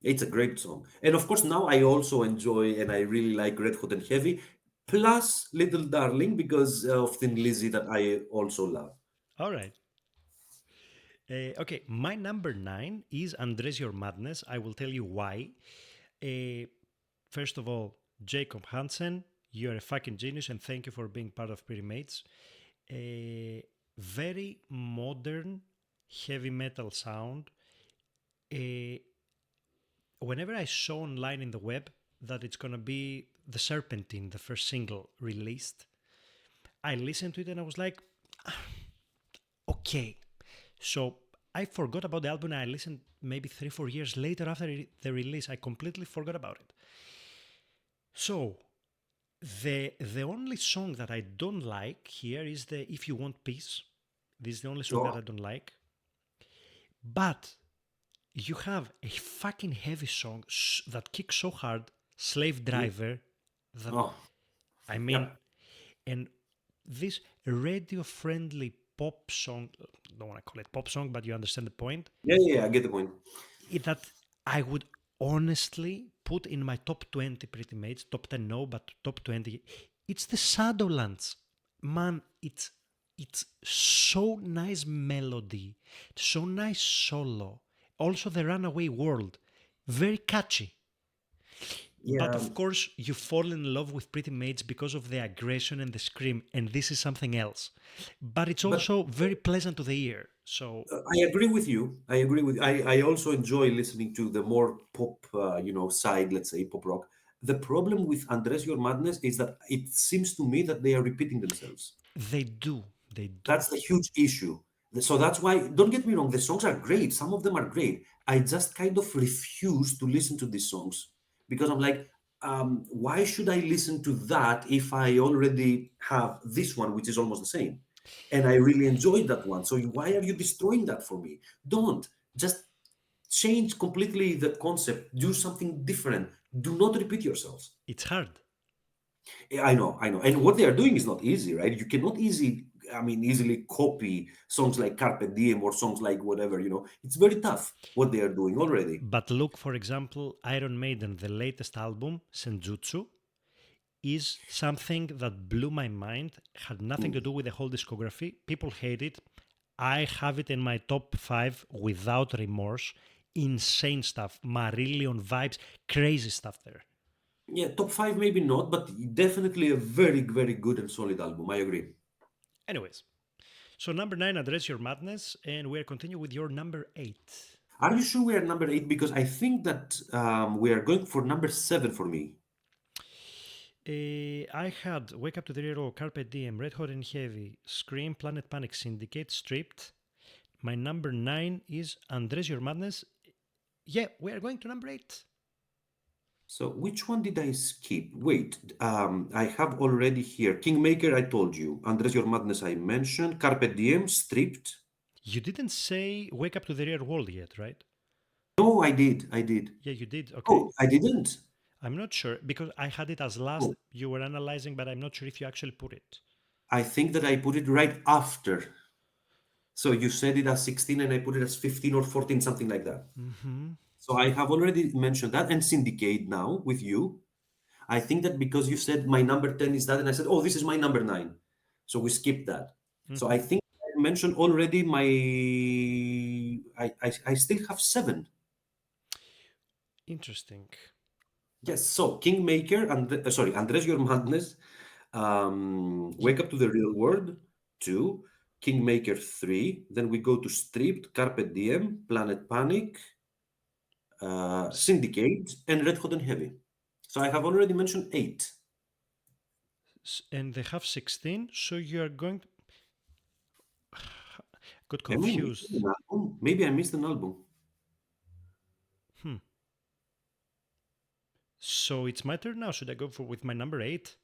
Speaker 2: it's a great song, and of course now I also enjoy and I really like Red Hot and Heavy, plus Little Darling because of Thin Lizzy that I also love.
Speaker 1: All right. Okay, my number 9 is Undress Your Madness. I will tell you why. Uh, First of all, Jacob Hansen, you're a fucking genius, and thank you for being part of Pretty Maids. A very modern heavy metal sound. Uh, Whenever I saw online in the web that it's gonna be the Serpentine, the first single released, I listened to it and I was like, okay. So I forgot about the album. I listened maybe 3-4 years later after the release. I completely forgot about it. So the only song that I don't like here is the "If You Want Peace." This is the only song that
Speaker 2: Oh,
Speaker 1: I don't like. But you have a fucking heavy song that kicks so hard, "Slave
Speaker 2: yeah.
Speaker 1: Driver," that
Speaker 2: Oh,
Speaker 1: I mean,
Speaker 2: yeah,
Speaker 1: and this radio friendly pop song, don't want to call it pop song, but you understand the point,
Speaker 2: yeah, yeah, yeah, I get the point.
Speaker 1: that I would honestly put in my top 20 Pretty Maids, top 10 no, but top 20. It's the Shadowlands. Man, it's so nice melody, so nice solo. Also the Runaway World, very catchy. But
Speaker 2: Yeah,
Speaker 1: of course, you fall in love with Pretty Maids because of the aggression and the scream, and this is something else. But it's
Speaker 2: but
Speaker 1: also very pleasant to the ear. So
Speaker 2: I agree with you. I agree with. I also enjoy listening to the more pop, side. Let's say pop rock. The problem with Andres Your Madness is that it seems to me that they are repeating themselves.
Speaker 1: they do, they do.
Speaker 2: That's the huge issue. So that's why. Don't get me wrong. The songs are great. Some of them are great. I just kind of refuse to listen to these songs because I'm like, why should I listen to that if I already have this one, which is almost the same? And I really enjoyed that one. So why are you destroying that for me? Don't. Just change completely the concept. Do something different. Do not repeat yourselves.
Speaker 1: It's hard.
Speaker 2: Yeah, I know. And what they are doing is not easy, right? You cannot easily copy songs like Carpe Diem or songs like whatever. It's very tough what they are doing already.
Speaker 1: But look, for example, Iron Maiden, the latest album, Senjutsu, is something that blew my mind, had nothing to
Speaker 2: Mm.
Speaker 1: do with the whole discography. People hate it. I have it in my top 5 without remorse. Insane stuff, Marillion vibes, crazy stuff there.
Speaker 2: Yeah, top five maybe not, but definitely a very, very good and solid album. I agree.
Speaker 1: Anyways, so number 9, Address Your Madness, and we're continuing with your number 8.
Speaker 2: Are you sure we are number eight? Because I think that we are going for number seven for me.
Speaker 1: I had Wake Up to the Real, Carpe Diem, Red Hot and Heavy, Scream, Planet Panic, Syndicate, Stripped. My number 9 is Undress Your Madness. Yeah, we are going to number 8.
Speaker 2: So which one did I skip? Wait, I have already here. Kingmaker, I told you. Andres Your Madness, I mentioned. Carpe Diem, Stripped.
Speaker 1: You didn't say Wake Up to the Real World yet, right?
Speaker 2: No, I did. I did.
Speaker 1: Yeah, you did. Okay.
Speaker 2: Oh, I didn't.
Speaker 1: I'm not sure because I had it as last
Speaker 2: Oh,
Speaker 1: you were analyzing, but I'm not sure if you actually put it.
Speaker 2: I think that I put it right after. So you said it as 16 and I put it as 15 or 14, something like that.
Speaker 1: Hmm.
Speaker 2: So I have already mentioned that and Syndicate now with you. I think that because you said my number 10 is that, and I said, oh, this is my number nine. So we skipped that. So
Speaker 1: Hmm.
Speaker 2: I think I mentioned already I still have seven.
Speaker 1: Interesting.
Speaker 2: Yes. So Kingmaker and sorry, Andres Your Madness, Wake Up to the Real World, 2. Kingmaker, 3. Then we go to Stripped, Carpet Diem, Planet Panic,
Speaker 1: S-
Speaker 2: Syndicate, and Red Hot and Heavy. So I have already mentioned 8.
Speaker 1: and they have 16, so you are going to... got
Speaker 2: Am I missing
Speaker 1: confused.
Speaker 2: an album? Maybe I missed an album.
Speaker 1: Hmm. So it's my turn now. Should I go for with my number 8?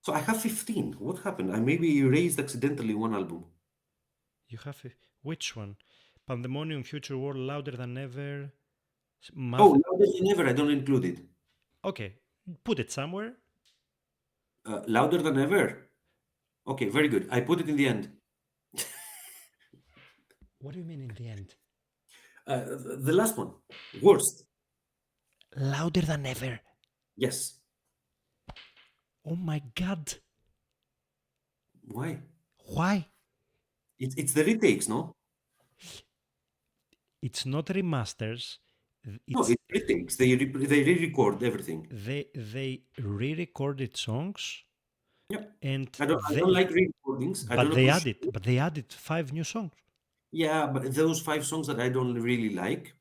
Speaker 2: So I have 15. What happened? I maybe erased accidentally one album.
Speaker 1: You have which one? Pandemonium, Future World, Louder Than Ever,
Speaker 2: Oh,
Speaker 1: Math.
Speaker 2: Louder Than Ever, I don't include it.
Speaker 1: Okay, put it somewhere.
Speaker 2: Louder Than Ever? Okay, very good. I put it in the end.
Speaker 1: What do you mean in the end?
Speaker 2: The last one. Worst.
Speaker 1: Louder Than Ever.
Speaker 2: Yes.
Speaker 1: Oh my god.
Speaker 2: Why?
Speaker 1: Why?
Speaker 2: It's the retakes, no?
Speaker 1: It's not remasters.
Speaker 2: No,
Speaker 1: It's
Speaker 2: it's retakes. They re-record everything.
Speaker 1: they re-recorded songs
Speaker 2: Yep.
Speaker 1: and
Speaker 2: I don't like re-recordings. I don't appreciate.
Speaker 1: but they added 5 new songs.
Speaker 2: Yeah, but those 5 songs that I don't really like.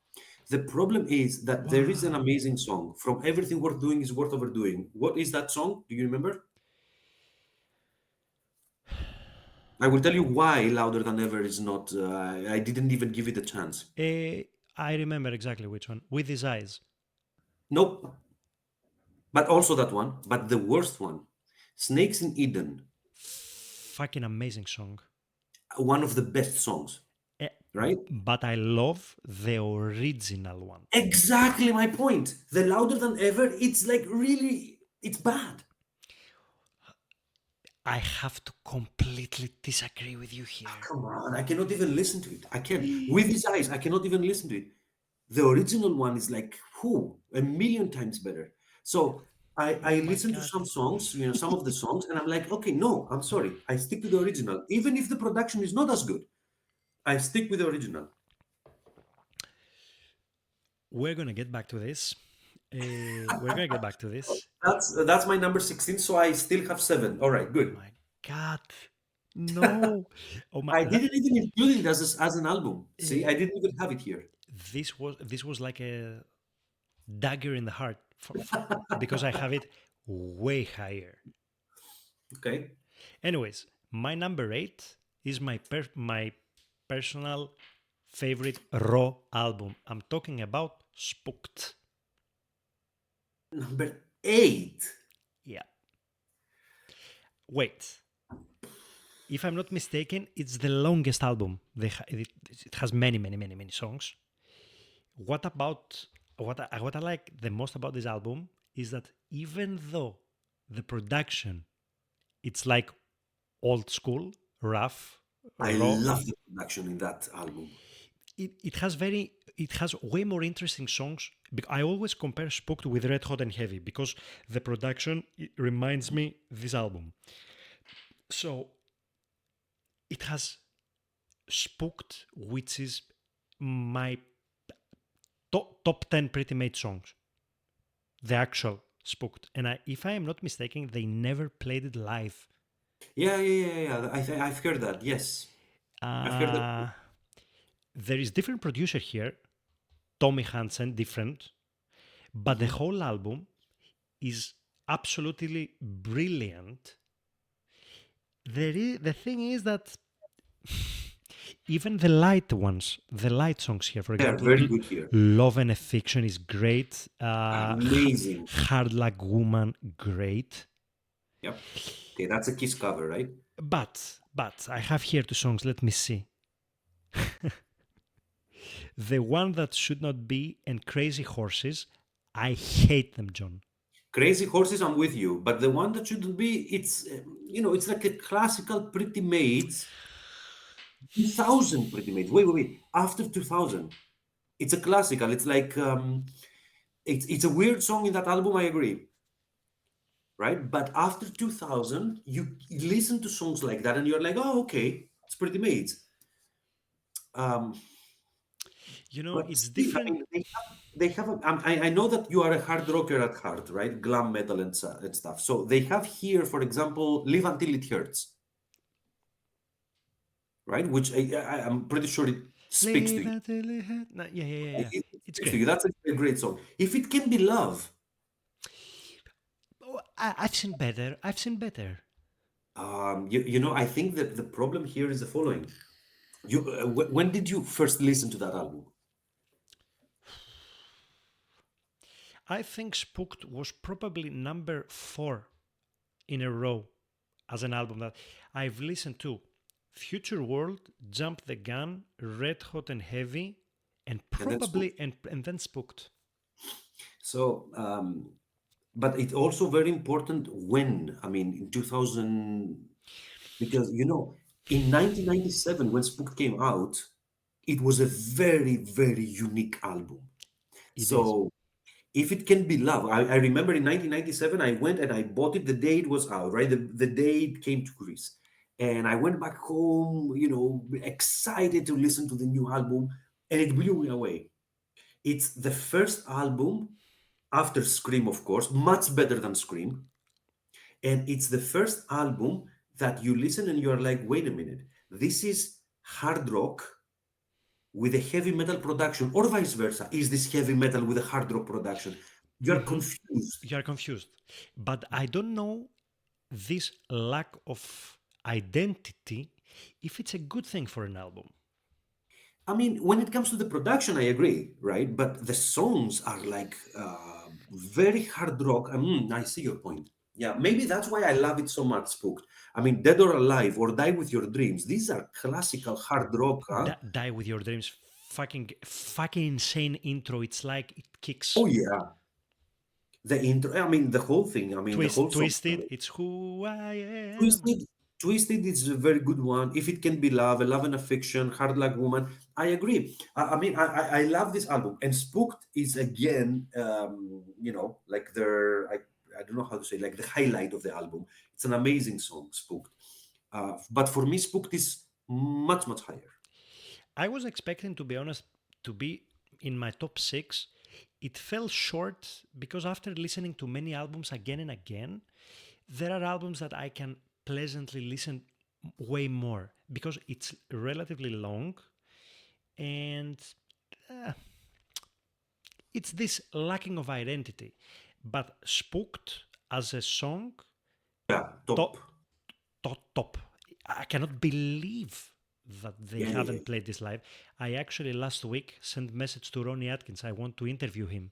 Speaker 2: The problem is that there is an
Speaker 1: Wow.
Speaker 2: amazing song from Everything Worth Doing is Worth Overdoing. What is that song? Do you remember? I will tell you why Louder Than Ever is not. I didn't even give it a chance.
Speaker 1: I remember exactly which one. With His Eyes.
Speaker 2: Nope. But also that one. But the worst one, Snakes in Eden,
Speaker 1: Fucking amazing song.
Speaker 2: one of the best songs,
Speaker 1: Eh,
Speaker 2: right?
Speaker 1: but I love the original one.
Speaker 2: Exactly my point. The Louder Than Ever, it's like really, it's bad.
Speaker 1: I have to completely disagree with you here.
Speaker 2: Come on, I cannot even listen to it. I can't. With His Eyes, I cannot even listen to it. The original one is like, whoo, a million times better. So I
Speaker 1: Oh my
Speaker 2: listen to
Speaker 1: god.
Speaker 2: some songs, some of the songs, and I'm like, okay, no, I'm sorry. I stick to the original. Even if the production is not as good, I stick with the original.
Speaker 1: We're gonna get back to this. We're gonna get back to this.
Speaker 2: That's my number 16, so I still have 7. All right, good.
Speaker 1: My god. No. Oh my
Speaker 2: I
Speaker 1: that,
Speaker 2: didn't even include it as an album. See,
Speaker 1: uh,
Speaker 2: I didn't even have it here.
Speaker 1: this was like a dagger in the heart because I have it way higher.
Speaker 2: Okay.
Speaker 1: Anyways, my number 8 is my personal favorite raw album. I'm talking about Spooked.
Speaker 2: Number 8.
Speaker 1: Yeah. Wait. If I'm not mistaken, it's the longest album. It has many, many, many, many songs. What about what I like the most about this album is that even though the production it's like old school, rough,
Speaker 2: I
Speaker 1: raw,
Speaker 2: love the production in that album.
Speaker 1: it has way more interesting songs. I always compare Spooked with Red Hot and Heavy because the production it reminds me this album. So it has Spooked, which is my top 10 Pretty Maids songs. The actual Spooked. And if I am not mistaken, they never played it live.
Speaker 2: Yeah, yeah, yeah, yeah. I've heard that. Yes, I've heard that.
Speaker 1: Uh, there is different producer here. Tommy Hansen, different. But the
Speaker 2: Mhm.
Speaker 1: whole album is absolutely brilliant. The thing is that even the light ones, the light songs here, for
Speaker 2: They are
Speaker 1: example,
Speaker 2: very good here.
Speaker 1: Love and Affection is great.
Speaker 2: Amazing.
Speaker 1: Hard Like Woman, great.
Speaker 2: Yep. Okay, that's a Kiss cover, right?
Speaker 1: But I have here 2 songs. Let me see. The one that should not be and Crazy Horses. I hate them, John.
Speaker 2: Crazy Horses, I'm with you, but the one that shouldn't be, it's like a classical Pretty Maids, 2000 Pretty Maids. Wait. After 2000, it's a classical. It's like it's a weird song in that album. I agree, right? But after 2000, you listen to songs like that, and you're like, oh, okay, it's Pretty Maids. Um, But
Speaker 1: It's
Speaker 2: still, I
Speaker 1: different.
Speaker 2: mean, they have I know that you are a hard rocker at heart, right? Glam metal and stuff. So they have here, for example, Live Until It Hurts, right? Which I'm pretty sure it speaks to
Speaker 1: Live
Speaker 2: you.
Speaker 1: until it hurt. No, yeah, yeah, yeah,
Speaker 2: Right?
Speaker 1: yeah.
Speaker 2: It
Speaker 1: It's
Speaker 2: speaks to
Speaker 1: great.
Speaker 2: you. That's a great song. If it can be love,
Speaker 1: Oh, I've seen better. I've seen better.
Speaker 2: you know, I think that the problem here is the following. When did you first listen to that album?
Speaker 1: I think Spooked was probably number 4 in a row as an album that I've listened to. Future World, Jump the Gun, Red Hot and Heavy, and
Speaker 2: And then
Speaker 1: probably
Speaker 2: Spooked.
Speaker 1: and then Spooked.
Speaker 2: So, but it's also very important when, I mean, in 2000, because, you know, in 1997, when Spooked came out, it was a very, very unique album.
Speaker 1: It is.
Speaker 2: So, if it can be love, I remember in 1997, I went and I bought it the day it was out, right? The day it came to Greece. And I went back home, you know, excited to listen to the new album, and it blew me away. It's the first album after Scream, of course, much better than Scream. And it's the first album that you listen and you're like, wait a minute, this is hard rock with a heavy metal production, or vice versa. Is this heavy metal with a hard rock production? You're
Speaker 1: Hmm.
Speaker 2: confused.
Speaker 1: You are confused. But I don't know this lack of identity if it's a good thing for an album.
Speaker 2: I mean, when it comes to the production, I agree, right? But the songs are like very hard rock. I see your point. Yeah, maybe that's why I love it so much, Spooked. I mean, Dead or Alive or Die with Your Dreams. These are classical hard rock, huh?
Speaker 1: Die with your dreams. Fucking insane intro. It's like it kicks.
Speaker 2: Oh yeah, the intro. I mean, the whole thing. I mean, the whole song.
Speaker 1: Twisted. It's who I am.
Speaker 2: Twisted, Twisted is a very good one. If it can be love, a love and affection, hard like woman. I agree. I mean, I love this album. And Spooked is again, you know, like I don't know how to say, like the highlight of the album. It's an amazing song, Spooked. But for me, Spooked is much, much higher.
Speaker 1: I was expecting, to be honest, to be in my top 6. It fell short because after listening to many albums again and again, there are albums that I can pleasantly listen way more because it's relatively long and uh, it's this lacking of identity. But Spooked as a song,
Speaker 2: Yeah, top.
Speaker 1: top, top, top. I cannot believe that they
Speaker 2: Yeah, yeah, yeah.
Speaker 1: haven't played this live. I actually last week sent message to Ronnie Atkins. I want to interview him.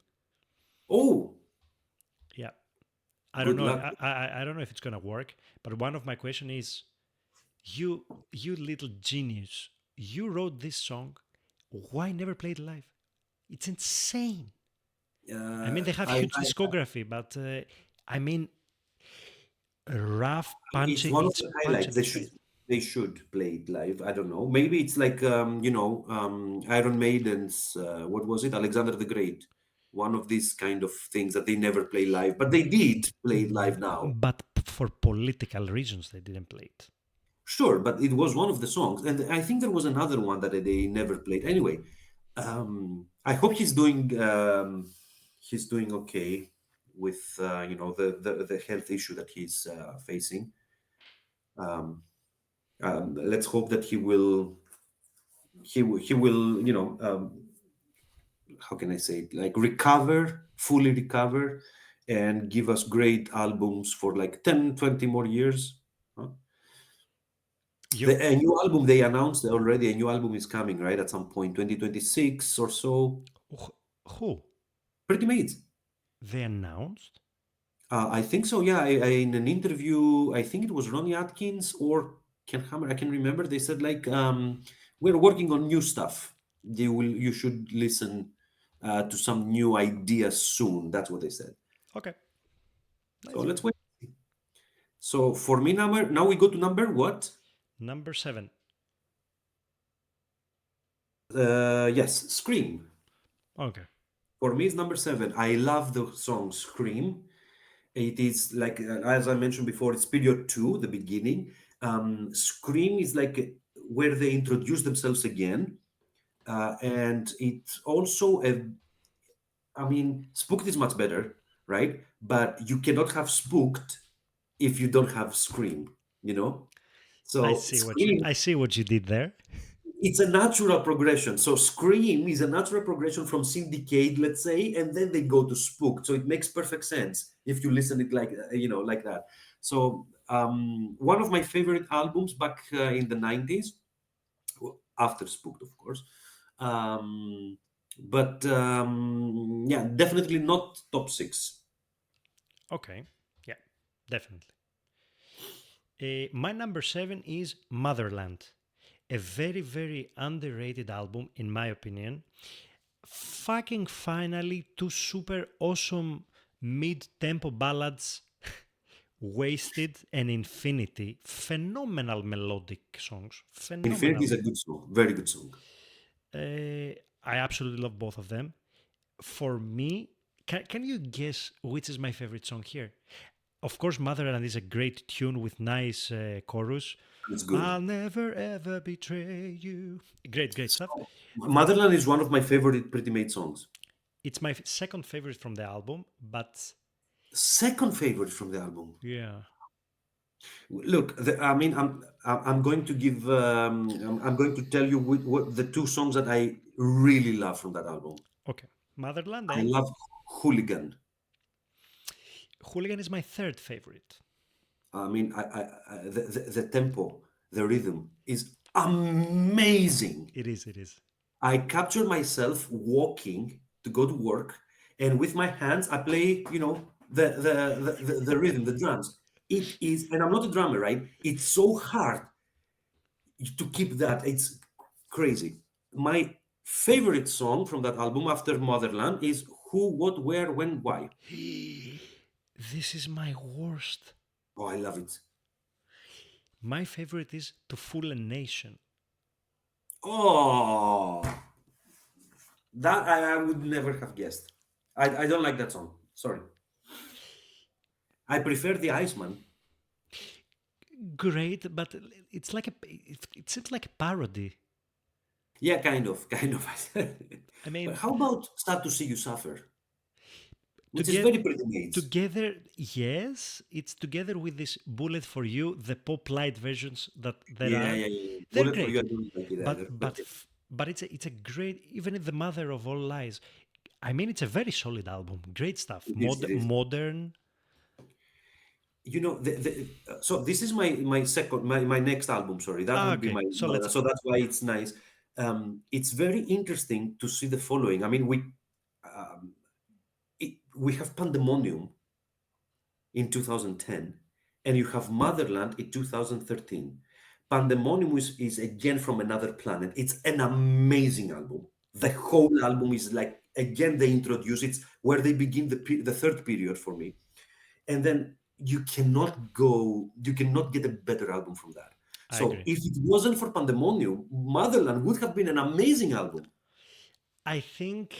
Speaker 2: Oh,
Speaker 1: Yeah, I don't
Speaker 2: good
Speaker 1: know.
Speaker 2: luck.
Speaker 1: I don't know if it's gonna work. But one of my question is, you little genius, you wrote this song. Why never play it live? It's insane. I mean, they have huge discography, but I mean, rough,
Speaker 2: It's
Speaker 1: punchy.
Speaker 2: one of
Speaker 1: It's
Speaker 2: the
Speaker 1: punchy
Speaker 2: highlights.
Speaker 1: and straight.
Speaker 2: They should play it live. I don't know. Maybe it's like you know, Iron Maiden's what was it? Alexander the Great. One of these kind of things that they never play live, but they did play it live now.
Speaker 1: But for political reasons, they didn't play it.
Speaker 2: Sure, but it was one of the songs, and I think there was another one that they never played. Anyway, I hope he's doing okay with you know the health issue that he's facing. Um, let's hope that he will you know how can I say it, like recover, fully recover, and give us great albums for like 10, 20 more years, huh?
Speaker 1: You
Speaker 2: A new album, they announced already, a new album is coming, right, at some point 2026 or so.
Speaker 1: who
Speaker 2: Pretty Maids.
Speaker 1: they announced?
Speaker 2: I think so, yeah. In an interview, I think it was Ronnie Atkins or Ken Hammer, I can remember, they said like we're working on new stuff. You should listen to some new ideas soon. That's what they said.
Speaker 1: Okay,
Speaker 2: So
Speaker 1: nice.
Speaker 2: let's wait. So for me, number now we go to number what?
Speaker 1: Number 7.
Speaker 2: Yes, Scream.
Speaker 1: Okay.
Speaker 2: For me, it's number 7. I love the song Scream. It is like, as I mentioned before, it's period two, the beginning. Scream is like where they introduce themselves again. And it's also a, I mean, Spooked is much better, right? But you cannot have Spooked if you don't have Scream, you know? So Scream,
Speaker 1: I see what you did there.
Speaker 2: it's a natural progression. So Scream is a natural progression from Syndicate, let's say, and then they go to Spooked. So it makes perfect sense if you listen it like like that. So one of my favorite albums back in the 90s, after Spooked, of course. Um, but yeah, definitely not top six.
Speaker 1: Okay, yeah, definitely. My number 7 is Motherland, a very, very underrated album, in my opinion. Fucking finally, two super awesome mid tempo ballads, Wasted and Infinity. Phenomenal melodic songs.
Speaker 2: Infinity
Speaker 1: Phenomenal.
Speaker 2: is a good song, very good song.
Speaker 1: I absolutely love both of them. For me, can you guess which is my favorite song here? Of course, Motherland is a great tune with nice chorus.
Speaker 2: It's good.
Speaker 1: I'll never ever betray you. Great, great stuff.
Speaker 2: So, Motherland is one of my favorite Pretty Maids songs.
Speaker 1: It's my second favorite from the album, but
Speaker 2: Second favorite from the album.
Speaker 1: yeah.
Speaker 2: Look, I mean, I'm going to give I'm going to tell you what the two songs that I really love from that album.
Speaker 1: Okay. Motherland
Speaker 2: I
Speaker 1: and
Speaker 2: love Hooligan.
Speaker 1: Hooligan is my third favorite.
Speaker 2: I mean, the tempo, the rhythm is amazing.
Speaker 1: It is, it is.
Speaker 2: I capture myself walking to go to work, and with my hands, I play, the rhythm, the drums. It is, and I'm not a drummer, right? It's so hard to keep that. It's crazy. My favorite song from that album after Motherland is Who, What, Where, When, Why.
Speaker 1: This is my worst.
Speaker 2: Oh, I love it.
Speaker 1: My favorite is To Fool a Nation.
Speaker 2: Oh, that I would never have guessed. I don't like that song. Sorry. I prefer the Iceman.
Speaker 1: Great, but it's like it seems like a parody.
Speaker 2: Yeah, kind of, kind of.
Speaker 1: I
Speaker 2: But
Speaker 1: mean,
Speaker 2: how about Start to See You Suffer, which is
Speaker 1: together,
Speaker 2: very Pretty Maids?
Speaker 1: together, yes, it's together with this Bullet for You, the pop light versions that there
Speaker 2: Yeah,
Speaker 1: are.
Speaker 2: yeah, yeah.
Speaker 1: They're
Speaker 2: Bullet for You, I
Speaker 1: great,
Speaker 2: don't like it
Speaker 1: but
Speaker 2: either. But
Speaker 1: but but it's a great, even in the mother of all lies. I mean, it's a very solid album. Great stuff.
Speaker 2: it is, it is.
Speaker 1: Modern.
Speaker 2: So this is my next album. Sorry, that
Speaker 1: Ah,
Speaker 2: would be
Speaker 1: okay.
Speaker 2: my.
Speaker 1: So let's.
Speaker 2: So that's why it's nice. It's very interesting to see the following. I mean, um, we have Pandemonium in 2010, and you have Motherland in 2013. Pandemonium is again from another planet. It's an amazing album. The whole album is like, again, they introduce it's where they begin the third period for me. And then you cannot get a better album from that.
Speaker 1: I
Speaker 2: So
Speaker 1: agree.
Speaker 2: if it wasn't for Pandemonium, Motherland would have been an amazing album.
Speaker 1: I think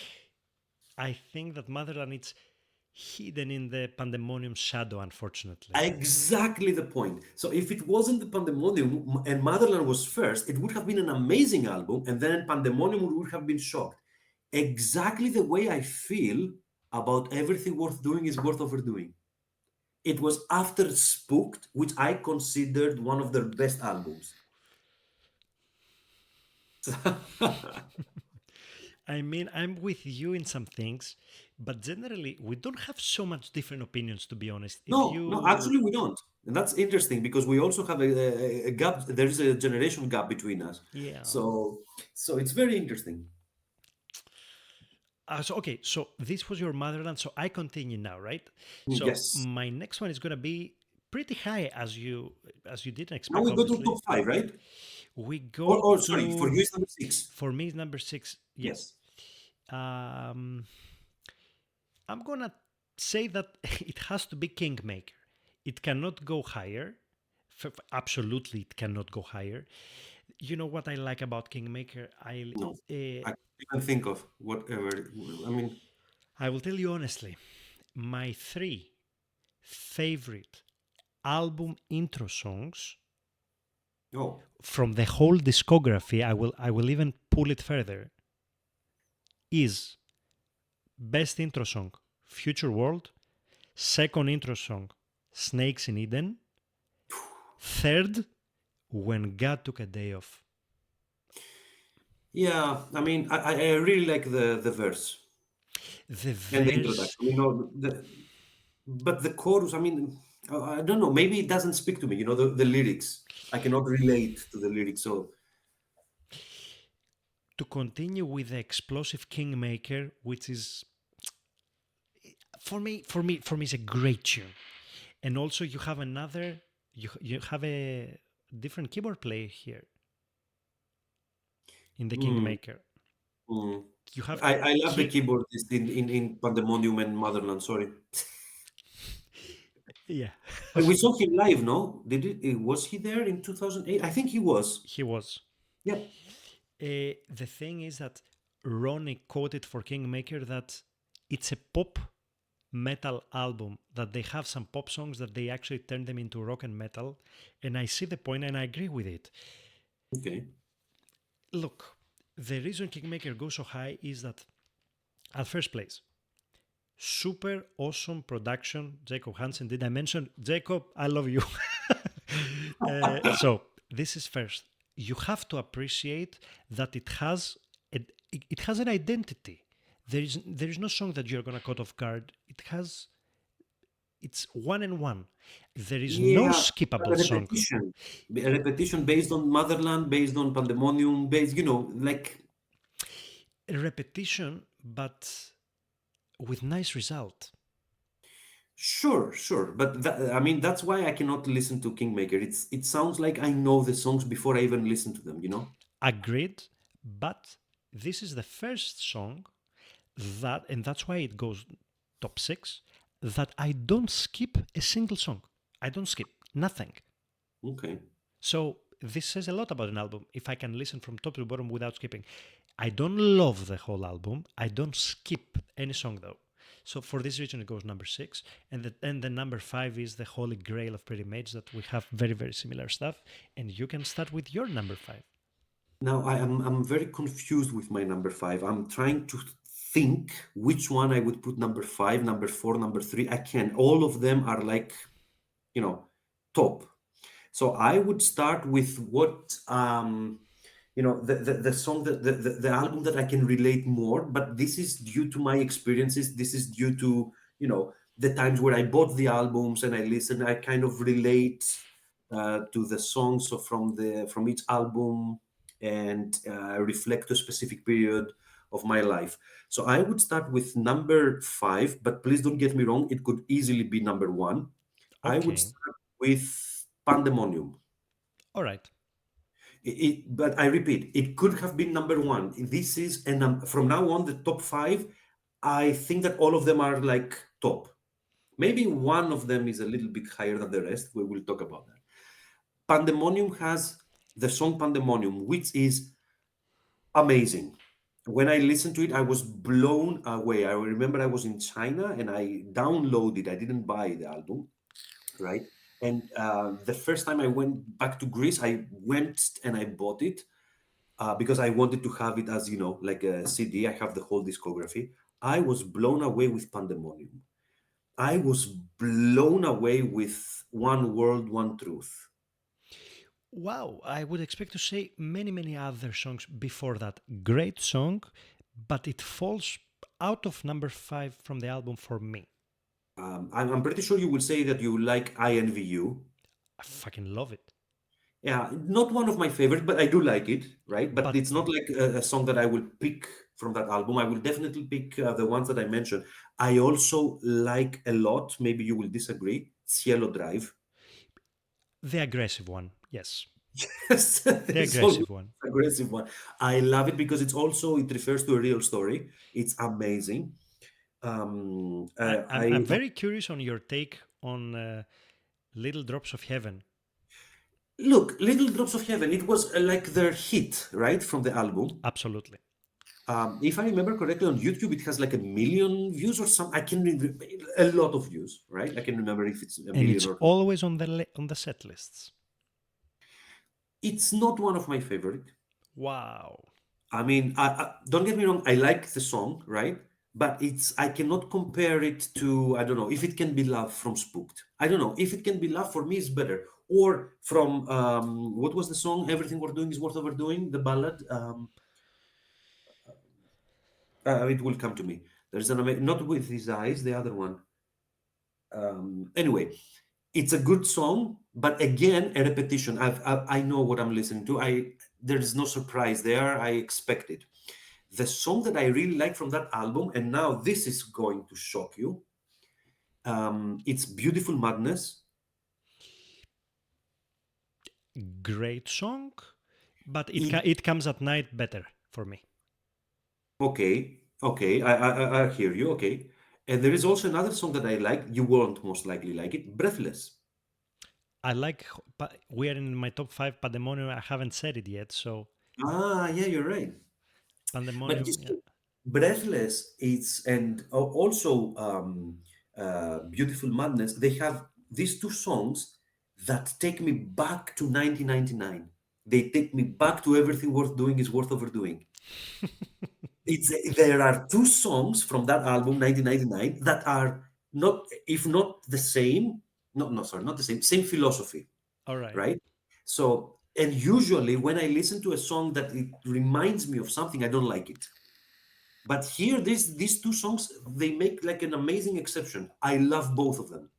Speaker 1: I think that Motherland is hidden in the pandemonium shadow, unfortunately.
Speaker 2: Exactly the point. So if it wasn't the Pandemonium and Motherland was first, it would have been an amazing album, and then Pandemonium would have been shocked. Exactly the way I feel about everything worth doing is worth overdoing. It was after Spooked, which I considered one of their best albums.
Speaker 1: I mean, I'm with you in some things, but generally, we don't have so much different opinions, to be honest. If
Speaker 2: No, no,
Speaker 1: you,
Speaker 2: actually, we don't. And that's interesting because we also have a gap. There is a generation gap between us.
Speaker 1: yeah.
Speaker 2: So it's very interesting.
Speaker 1: Okay, so this was your Motherland, so I continue now, right? So
Speaker 2: Yes.
Speaker 1: my next one is gonna be pretty high, as you didn't
Speaker 2: Now
Speaker 1: expect,
Speaker 2: we go to
Speaker 1: obviously.
Speaker 2: top five, right?
Speaker 1: We
Speaker 2: Or,
Speaker 1: go
Speaker 2: or sorry, for
Speaker 1: to
Speaker 2: you it's number six.
Speaker 1: for me it's number 6. Yes.
Speaker 2: Yes.
Speaker 1: Um, I'm gonna say that it has to be Kingmaker. It cannot go higher. Absolutely, it cannot go higher. You know what I like about Kingmaker?
Speaker 2: No,
Speaker 1: Uh,
Speaker 2: I can think of whatever. I mean,
Speaker 1: I will tell you honestly, my three favorite album intro songs
Speaker 2: oh,
Speaker 1: from the whole discography. I will even pull it further. is best intro song, Future World. Second intro song, Snakes in Eden. Third, When God Took a Day Off.
Speaker 2: Yeah, I mean, I really like the verse
Speaker 1: The
Speaker 2: and the
Speaker 1: verse,
Speaker 2: introduction. But the chorus, I mean, I don't know. Maybe it doesn't speak to me. The lyrics. I cannot relate to the lyrics. So,
Speaker 1: to continue with the explosive Kingmaker, which is for me is a great tune. And also you have another, you have a different keyboard player here in the
Speaker 2: mm,
Speaker 1: Kingmaker.
Speaker 2: mm.
Speaker 1: You have
Speaker 2: I love the
Speaker 1: King,
Speaker 2: keyboardist in Pandemonium and Motherland. Sorry,
Speaker 1: yeah,
Speaker 2: and we saw him live. No, was he there in 2008? I think he was.
Speaker 1: he was.
Speaker 2: Yep.
Speaker 1: The thing is that Ronnie quoted for Kingmaker that it's a pop metal album, that they have some pop songs that they actually turn them into rock and metal, and I see the point and I agree with it.
Speaker 2: Okay.
Speaker 1: Look, the reason Kingmaker goes so high is that at first place, super awesome production. Jacob Hansen, did I mention Jacob? I love you. So this is first. You have to appreciate that it has an identity. There is no song that you're gonna cut off guard. It's one and one. There is no
Speaker 2: Yeah,
Speaker 1: skippable
Speaker 2: a
Speaker 1: song.
Speaker 2: repetition. A repetition based on Motherland, based on Pandemonium, based, like,
Speaker 1: A repetition, but with nice result.
Speaker 2: sure, sure. But I mean, that's why I cannot listen to Kingmaker. It sounds like I know the songs before I even listen to them?
Speaker 1: Agreed, but this is the first song that, and that's why it goes top six, that I don't skip a single song. I don't skip nothing.
Speaker 2: Okay.
Speaker 1: So this says a lot about an album if I can listen from top to bottom without skipping. I don't love the whole album. I don't skip any song though. So for this reason, it goes number six, and the number five is the holy grail of Pretty Maids, that we have very very similar stuff, and you can start with your number five.
Speaker 2: Now I'm very confused with my number five. I'm trying to think which one I would put number five, number four, number three. I can. All of them are like, you know, top. So I would start with what the song the album that I can relate more, but this is due to my experiences. This is due to, the times where I bought the albums and I listen. I kind of relate to the songs from each album and reflect a specific period of my life. So I would start with number five, but please don't get me wrong, it could easily be number one. I would
Speaker 1: Okay,
Speaker 2: start with Pandemonium.
Speaker 1: all right.
Speaker 2: But I repeat, it could have been number one. This is, and from now on, the top five, I think that all of them are like top. Maybe one of them is a little bit higher than the rest. We will talk about that. Pandemonium has the song Pandemonium, which is amazing. When I listened to it, I was blown away. I remember I was in China and I downloaded, I didn't buy the album, right? And the first time I went back to Greece, I went and I bought it because I wanted to have it as, like a CD. I have the whole discography. I was blown away with Pandemonium. I was blown away with One World, One Truth.
Speaker 1: Wow, I would expect to say many, many other songs before that. Great song, but it falls out of number five from the album for me.
Speaker 2: I'm pretty sure you will say that you like I Envy You.
Speaker 1: I fucking love it.
Speaker 2: Yeah, not one of my favorite, but I do like it, right? But
Speaker 1: But
Speaker 2: it's not like a song that I will pick from that album. I will definitely pick the ones that I mentioned. I also like a lot, maybe you will disagree, Cielo Drive.
Speaker 1: the aggressive one, yes.
Speaker 2: Yes,
Speaker 1: The
Speaker 2: there's always
Speaker 1: aggressive one.
Speaker 2: an aggressive one. I love it because it refers to a real story. It's amazing.
Speaker 1: I, I'm,
Speaker 2: I
Speaker 1: I'm very curious on your take on Little Drops of Heaven.
Speaker 2: look, Little Drops of Heaven. It was like their hit, right, from the album.
Speaker 1: Absolutely.
Speaker 2: If I remember correctly, on YouTube, it has like 1 million views or something. A lot of views, right? I can remember if it's a
Speaker 1: And
Speaker 2: million
Speaker 1: it's
Speaker 2: or.
Speaker 1: always on the set lists.
Speaker 2: It's not one of my favorite.
Speaker 1: Wow.
Speaker 2: I mean, don't get me wrong. I like the song, right? But I cannot compare it to, I don't know, if it can be love from Spooked. I don't know. If it can be love for me is better. Or from, what was the song? Everything We're Doing is Worth Overdoing, the ballad. It will come to me. There's not With His Eyes, the other one. Anyway, it's a good song, but again, a repetition. I know what I'm listening to. There is no surprise there. I expect it. The song that I really like from that album, and now this is going to shock you. It's Beautiful Madness.
Speaker 1: Great song, but
Speaker 2: It,
Speaker 1: it comes at night better for me.
Speaker 2: okay, okay, I hear you. Okay, and there is also another song that I like. You won't most likely like it. Breathless.
Speaker 1: I like, we are in my top five Pandemonium. I haven't said it yet, so
Speaker 2: Ah, yeah, you're right. But you
Speaker 1: Pandemonium, yeah.
Speaker 2: see, Breathless, it's and also Beautiful Madness. They have these two songs that take me back to 1999. They take me back to Everything Worth Doing is Worth Overdoing. There are two songs from that album, 1999, that are not, if not the same, no, sorry, not the same, same philosophy,
Speaker 1: All right.
Speaker 2: right? So, and usually when I listen to a song that it reminds me of something, I don't like it. But here, these two songs, they make like an amazing exception. I love both of them.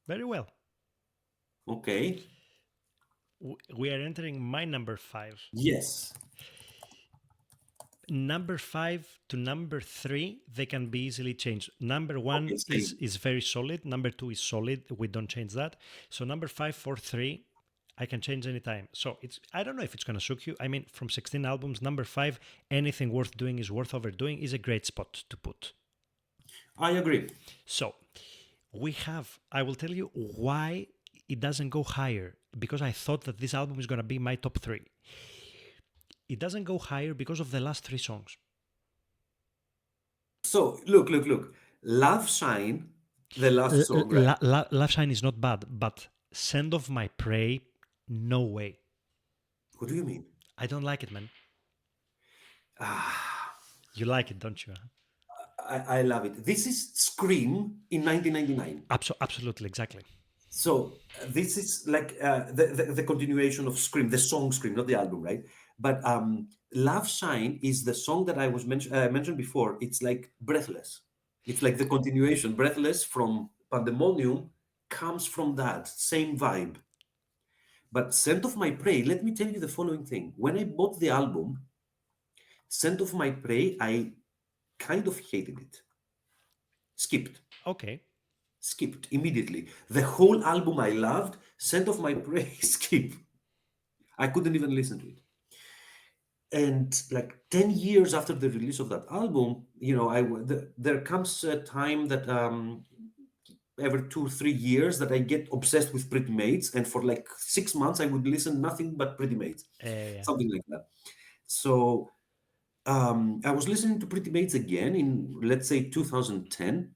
Speaker 1: Very well.
Speaker 2: Okay.
Speaker 1: We are entering my number five.
Speaker 2: Yes.
Speaker 1: Number five to number three, they can be easily changed. Number one
Speaker 2: Okay. Same.
Speaker 1: is very solid. Number two is solid. We don't change that. So number five, four, three, I can change anytime. So it's, I don't know if it's gonna shock you. I mean, from 16 albums, number five, anything worth doing is worth overdoing is a great spot to put.
Speaker 2: I agree.
Speaker 1: So we have, I will tell you why it doesn't go higher, because I thought that this album is gonna be my top three. It doesn't go higher because of the last three songs.
Speaker 2: So look. Love Shine, the last song, right?
Speaker 1: Love Shine is not bad, but Send of My Prey, no way.
Speaker 2: What do you mean?
Speaker 1: I don't like it, man.
Speaker 2: Ah,
Speaker 1: You like it, don't you?
Speaker 2: I love it. This is Scream in 1999.
Speaker 1: Absolutely, exactly.
Speaker 2: So this is like the continuation of Scream, the song Scream, not the album, right? But Love Shine is the song that I was mentioned before. It's like Breathless. It's like the continuation. Breathless from Pandemonium comes from that same vibe. But Scent of My Prey, let me tell you the following thing. When I bought the album, Scent of My Prey, I kind of hated it. Skipped.
Speaker 1: Okay.
Speaker 2: Skipped immediately. The whole album I loved, Scent of My Prey, skip. I couldn't even listen to it. And like 10 years after the release of that album, there comes a time that every 2 or 3 years that I get obsessed with Pretty Maids. And for like 6 months, I would listen nothing but Pretty Maids,
Speaker 1: Yeah.
Speaker 2: something like that. So I was listening to Pretty Maids again in, let's say, 2010.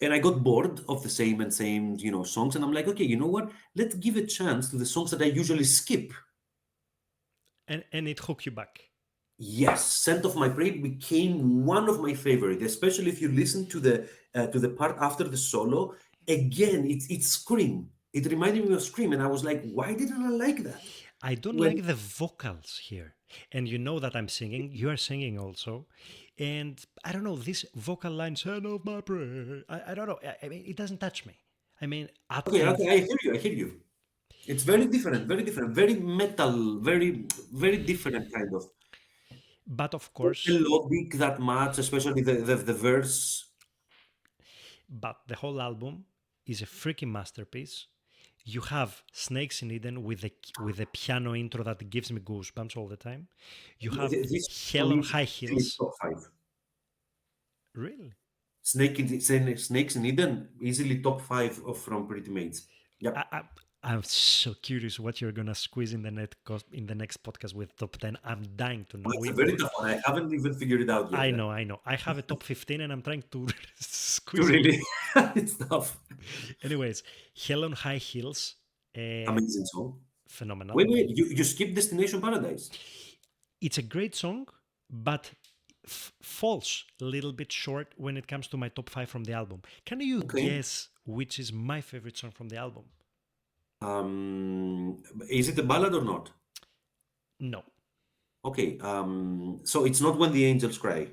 Speaker 2: And I got bored of the same and same, songs. And I'm like, okay, you know what? Let's give a chance to the songs that I usually skip.
Speaker 1: And it hooked you back.
Speaker 2: Yes, Scent of My Prey became one of my favorite, especially if you listen to the part after the solo. Again, it's Scream. It reminded me of Scream, and I was like, why didn't I like that?
Speaker 1: I don't
Speaker 2: When
Speaker 1: like the vocals here. And you know that I'm singing. You are singing also. And I don't know, this vocal line, Son of my prayer. I don't know. I mean, it doesn't touch me. I mean,
Speaker 2: okay, okay, I hear you. It's very different, very metal, very very different kind of.
Speaker 1: but of
Speaker 2: Don't
Speaker 1: course,
Speaker 2: melodic that much, especially the verse.
Speaker 1: but the whole album is a freaking masterpiece. You have Snakes in Eden with the piano intro that gives me goosebumps all the time. You have
Speaker 2: This for
Speaker 1: Hell
Speaker 2: me
Speaker 1: on
Speaker 2: is
Speaker 1: High
Speaker 2: easily
Speaker 1: Heels.
Speaker 2: top five.
Speaker 1: Really?
Speaker 2: Snakes in Eden, easily top five of from Pretty Maids.
Speaker 1: I,
Speaker 2: Yep.
Speaker 1: I, I'm so curious what you're gonna squeeze in in the next podcast with top 10. I'm dying to know.
Speaker 2: That's a very tough one. I haven't even figured it out yet.
Speaker 1: I know, I know. I have a top 15 and I'm trying to squeeze it.
Speaker 2: Really, it's tough.
Speaker 1: Anyways, Hell on High Heels, uh,
Speaker 2: Amazing song.
Speaker 1: phenomenal.
Speaker 2: Wait, you skipped Destination Paradise.
Speaker 1: It's a great song, but falls a little bit short when it comes to my top 5 from the album. Can you
Speaker 2: Okay.
Speaker 1: guess which is my favorite song from the album?
Speaker 2: Is it a ballad or not?
Speaker 1: No,
Speaker 2: Okay. So it's not When the Angels Cry.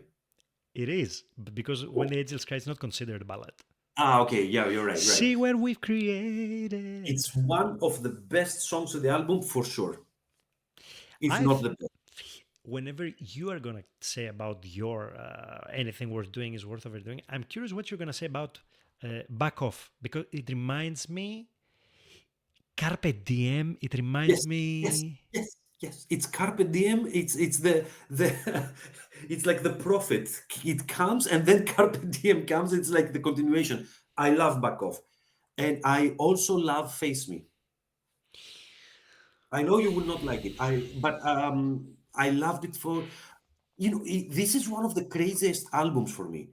Speaker 1: it is because When the Angels Cry is not considered a ballad.
Speaker 2: Ah, okay. Yeah, you're right. Right.
Speaker 1: See what we've created.
Speaker 2: It's one of the best songs of the album for sure, if not
Speaker 1: I've
Speaker 2: the best.
Speaker 1: Whenever you are gonna say about your anything worth doing is worth overdoing, I'm curious what you're gonna say about Back Off because it reminds me Carpe Diem. It reminds
Speaker 2: Yes, yes,
Speaker 1: me.
Speaker 2: yes, yes. It's Carpe Diem. It's the it's like the prophet. It comes and then Carpe Diem comes. It's like the continuation. I love Back Off, and I also love Face Me. I know you will not like it. I loved it for this is one of the craziest albums for me.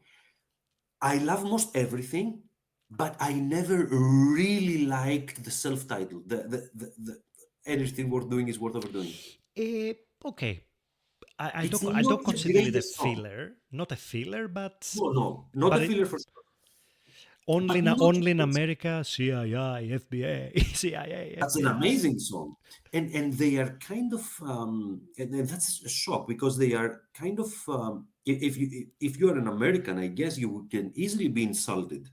Speaker 2: I love most everything, but I never really liked the self-titled. The anything worth doing is worth overdoing.
Speaker 1: Okay,
Speaker 2: It's
Speaker 1: I
Speaker 2: not
Speaker 1: don't
Speaker 2: the
Speaker 1: consider it a
Speaker 2: greatest song.
Speaker 1: filler, not a filler,
Speaker 2: No, no, not a
Speaker 1: it
Speaker 2: filler for sure,
Speaker 1: only
Speaker 2: but not a
Speaker 1: only in
Speaker 2: great song.
Speaker 1: America, CIA, FBI, CIA,
Speaker 2: That's an
Speaker 1: FBI.
Speaker 2: amazing song, and they are kind of and that's a shock because they are kind of if you are an American, I guess you can easily be insulted.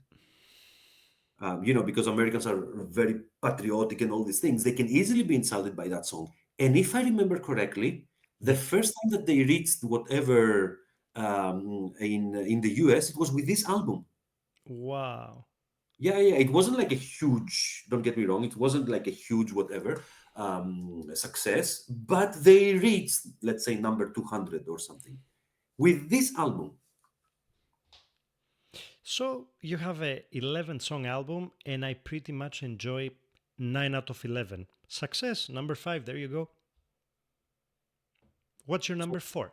Speaker 2: Because Americans are very patriotic and all these things, they can easily be insulted by that song. And if I remember correctly, the
Speaker 1: Yeah.
Speaker 2: first time that they reached whatever in the US, it was with this album.
Speaker 1: Wow.
Speaker 2: Yeah, yeah, it wasn't like a huge. Don't get me wrong, it wasn't like a huge whatever success, but they reached, let's say, number 200 or something with this album.
Speaker 1: So you have a 11 song album, and I pretty much enjoy 9 out of 11. Success, number 5. There you go. What's your
Speaker 2: So
Speaker 1: number 4?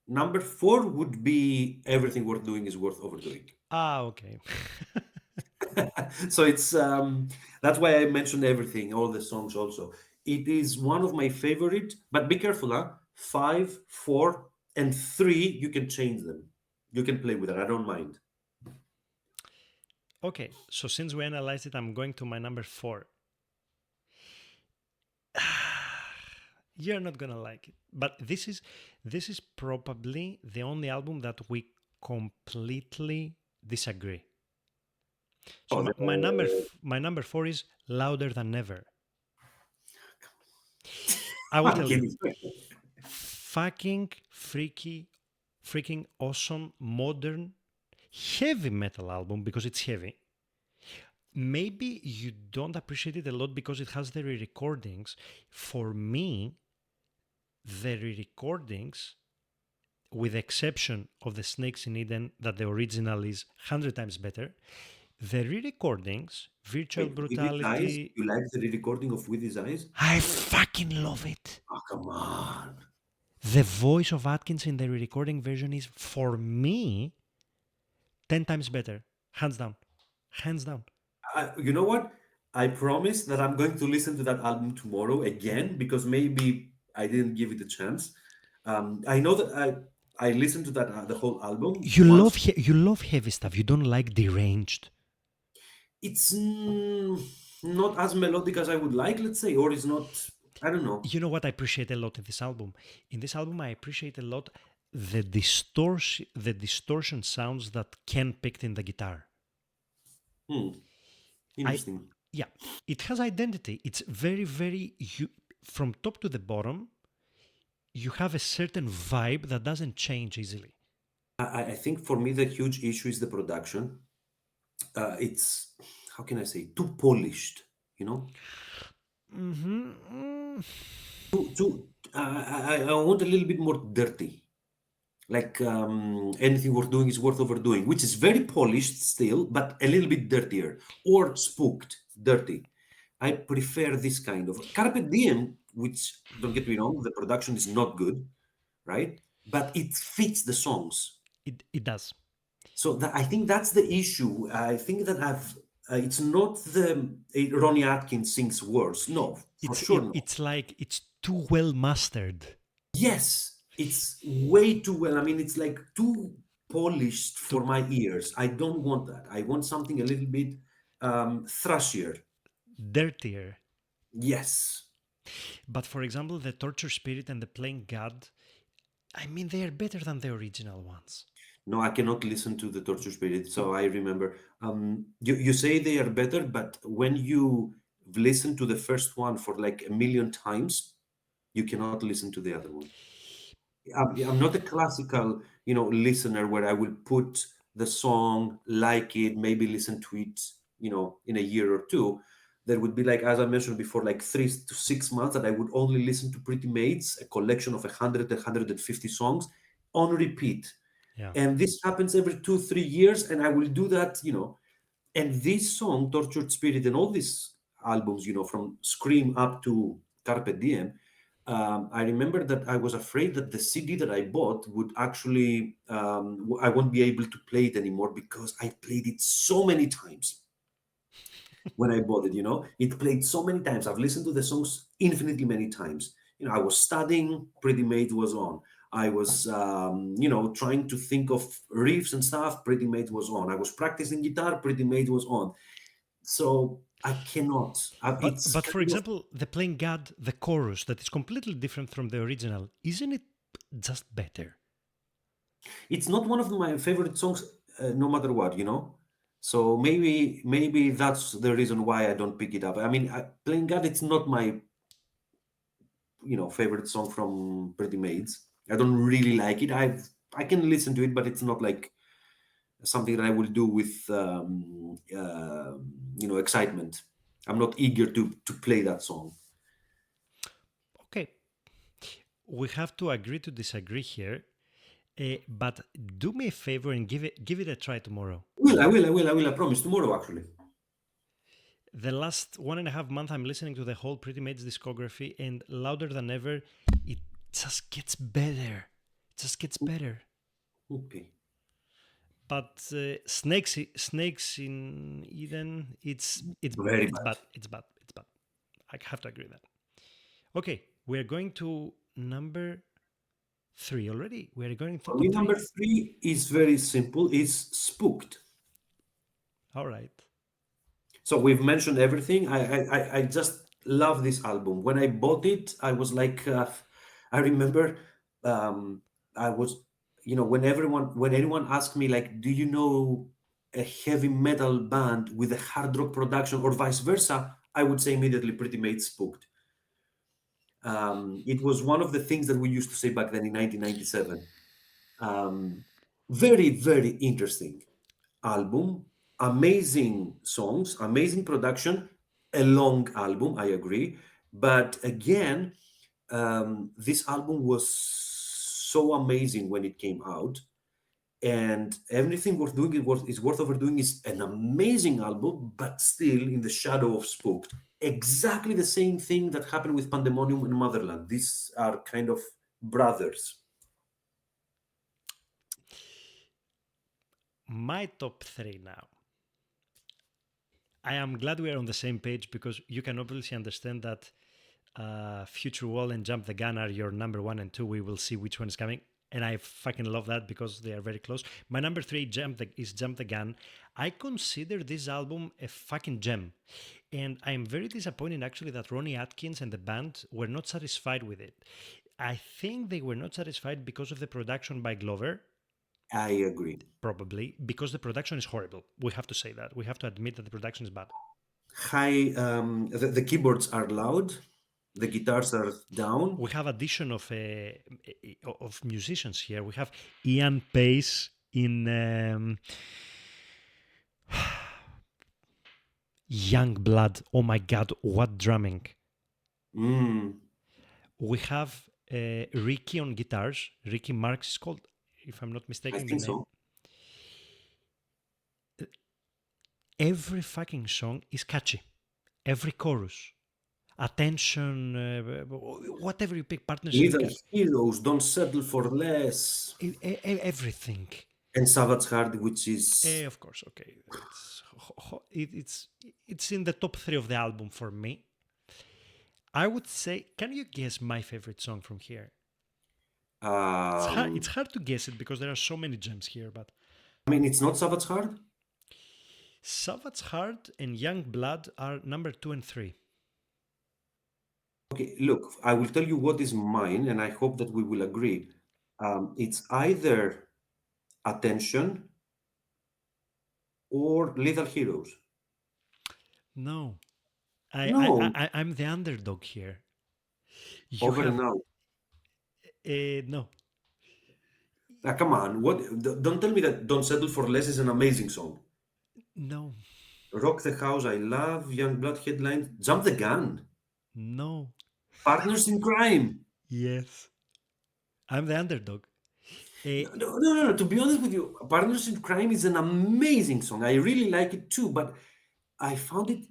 Speaker 2: number four would be Everything Worth Doing is Worth Overdoing.
Speaker 1: Ah, okay.
Speaker 2: So it's that's why I mentioned everything, all the songs also. It is one of my favorite, but be careful, huh? Five, four, and three, you can change them. You can play with it. I don't mind.
Speaker 1: Okay, so since we analyzed it, I'm going to my number 4. You're not gonna like it, but this is probably the only album that we completely disagree. So
Speaker 2: Oh,
Speaker 1: my number 4 is Louder Than Ever. I will
Speaker 2: I'm
Speaker 1: tell you,
Speaker 2: kidding.
Speaker 1: fucking freaking awesome modern heavy metal album because it's heavy. Maybe you don't appreciate it a lot because it has the re-recordings. For me, the re-recordings, with the exception of the Snakes in Eden, that the original is 100 times better, the re-recordings, Virtual
Speaker 2: Wait, With His Eyes?
Speaker 1: Brutality,
Speaker 2: You like the re-recording of With His Eyes?
Speaker 1: I fucking love it.
Speaker 2: Oh, come on.
Speaker 1: The voice of Atkins in the re-recording version is, for me, 10 times better. Hands down. Hands down.
Speaker 2: You know what? I promise that I'm going to listen to that album tomorrow again because maybe I didn't give it a chance. I know that I listened to that the whole album once.
Speaker 1: You love heavy stuff. You don't like deranged.
Speaker 2: It's not as melodic as I would like, let's say, or it's not. I don't know.
Speaker 1: You know what I appreciate a lot in this album? In this album, I appreciate a lot the distortion sounds that Ken picked in the guitar.
Speaker 2: Hmm,
Speaker 1: I
Speaker 2: interesting.
Speaker 1: Yeah, it has identity. It's very very from top to the bottom. You have a certain vibe that doesn't change easily.
Speaker 2: I think for me the huge issue is the production. It's how can I say too polished, you know.
Speaker 1: Mm-hmm.
Speaker 2: Too. I want a little bit more dirty. Like anything worth doing is worth overdoing, which is very polished still, but a little bit dirtier or spooked, dirty. I prefer this kind of Carpe Diem, which don't get me wrong, the production is not good, right? But it fits the songs.
Speaker 1: It does.
Speaker 2: So I think that's the issue. I think that it's not the Ronnie Atkins sings words. No, for sure not.
Speaker 1: It's like it's too well mastered.
Speaker 2: Yes, It's way too well. I mean, it's like too polished
Speaker 1: To
Speaker 2: for my ears. I don't want that. I want something a little bit thrashier.
Speaker 1: dirtier.
Speaker 2: Yes.
Speaker 1: But for example, the Torture Spirit and the Plain God, I mean, they are better than the original ones.
Speaker 2: No, I cannot listen to the Torture Spirit. So I remember you say they are better, but when you listen to the first one for like a million times, you cannot listen to the other one. I'm not a classical, listener where I will put the song, like it, maybe listen to it, in a year or two. There would be like, as I mentioned before, like 3 to 6 months that I would only listen to Pretty Maids, a collection of 100, 150 songs on repeat.
Speaker 1: Yeah.
Speaker 2: And this happens every 2, 3 years, and I will do that, and this song, Tortured Spirit, and all these albums, from Scream up to Carpe Diem, I remember that I was afraid that the CD that I bought would actually, I won't be able to play it anymore because I played it so many times when I bought it. It played so many times. I've listened to the songs infinitely many times. I was studying, Pretty Maids was on. I was, trying to think of riffs and stuff, Pretty Maids was on. I was practicing guitar, Pretty Maids was on. So I cannot. It's
Speaker 1: But for
Speaker 2: kind of,
Speaker 1: example, the Plain God, the chorus that is completely different from the original, isn't it just better?
Speaker 2: it's not one of my favorite songs, no matter what. So maybe that's the reason why I don't pick it up. I mean, Playing God, it's not my favorite song from Pretty Maids. I don't really like it. I can listen to it, but it's not like something that I will do with excitement. I'm not eager to play that song.
Speaker 1: Okay, we have to agree to disagree here. But do me a favor and give it a try tomorrow.
Speaker 2: I will. I promise tomorrow actually.
Speaker 1: The last 1.5 month, I'm listening to the whole Pretty Maids discography, and louder than ever, it just gets better. It just gets better.
Speaker 2: Okay.
Speaker 1: But snakes in Eden, it's
Speaker 2: Very
Speaker 1: it's
Speaker 2: bad.
Speaker 1: bad. It's bad. It's bad. I have to agree with that. Okay, we're going to number three already. We're going to
Speaker 2: For me,
Speaker 1: top
Speaker 2: number
Speaker 1: three.
Speaker 2: 3 is very simple. It's Spooked.
Speaker 1: All right.
Speaker 2: So we've mentioned everything. I just love this album. When I bought it, I was like, I remember, um, I was, when anyone asked me like, do you know a heavy metal band with a hard rock production or vice versa? I would say immediately Pretty Maids Spooked. It was one of the things that we used to say back then in 1997. Um, Very, very interesting album, amazing songs, amazing production, a long album, I agree. But again, this album was so amazing when it came out. And everything worth doing is worth overdoing is an amazing album, but still in the shadow of Spooked. Exactly the same thing that happened with Pandemonium and Motherland. These are kind of brothers.
Speaker 1: My top three now. I am glad we are on the same page because you can obviously understand that Future Wall and Jump the Gun are your number one and two. We will see which one is coming. And I fucking love that because they are very close. My number three is Jump the Gun. I consider this album a fucking gem. And I'm very disappointed actually that Ronnie Atkins and the band were not satisfied with it. I think they were not satisfied because of the production by Glover,
Speaker 2: I agree.
Speaker 1: probably because the production is horrible. We have to say that. We have to admit that the production is bad.
Speaker 2: High, the keyboards are loud, the guitars are down.
Speaker 1: We have addition of musicians here. We have Ian Pace in Young Blood. Oh my god, what drumming!
Speaker 2: Mm,
Speaker 1: We have Ricky on guitars. Ricky Marks is called, if I'm not
Speaker 2: I
Speaker 1: mistaken, the
Speaker 2: think
Speaker 1: name.
Speaker 2: so.
Speaker 1: Every fucking song is catchy. Every chorus, attention, whatever you pick, partnership,
Speaker 2: Little Heroes, Don't Settle for Less,
Speaker 1: everything.
Speaker 2: and Savage Heart, which is
Speaker 1: Of course, okay. It's in the top three of the album for me. I would say, can you guess my favorite song from here? It's
Speaker 2: Um,
Speaker 1: hard to guess it because there are so many gems here, but
Speaker 2: I mean, it's not Savage Heart.
Speaker 1: Savage Heart and Young Blood are number 2 and 3.
Speaker 2: Okay, look, I will tell you what is mine, and I hope that we will agree. It's either Attention or Little Heroes.
Speaker 1: No,
Speaker 2: No,
Speaker 1: I'm the underdog here. You
Speaker 2: Over and
Speaker 1: have
Speaker 2: Out.
Speaker 1: no,
Speaker 2: Come on, what? Don't tell me that Don't Settle for Less is an amazing song.
Speaker 1: no,
Speaker 2: Rock the House, I love. Young Blood Headlines, Jump the Gun.
Speaker 1: no.
Speaker 2: Partners in Crime.
Speaker 1: Yes, I'm the underdog. Eh,
Speaker 2: No. To be honest with you, Partners in Crime is an amazing song. I really like it too, but I found it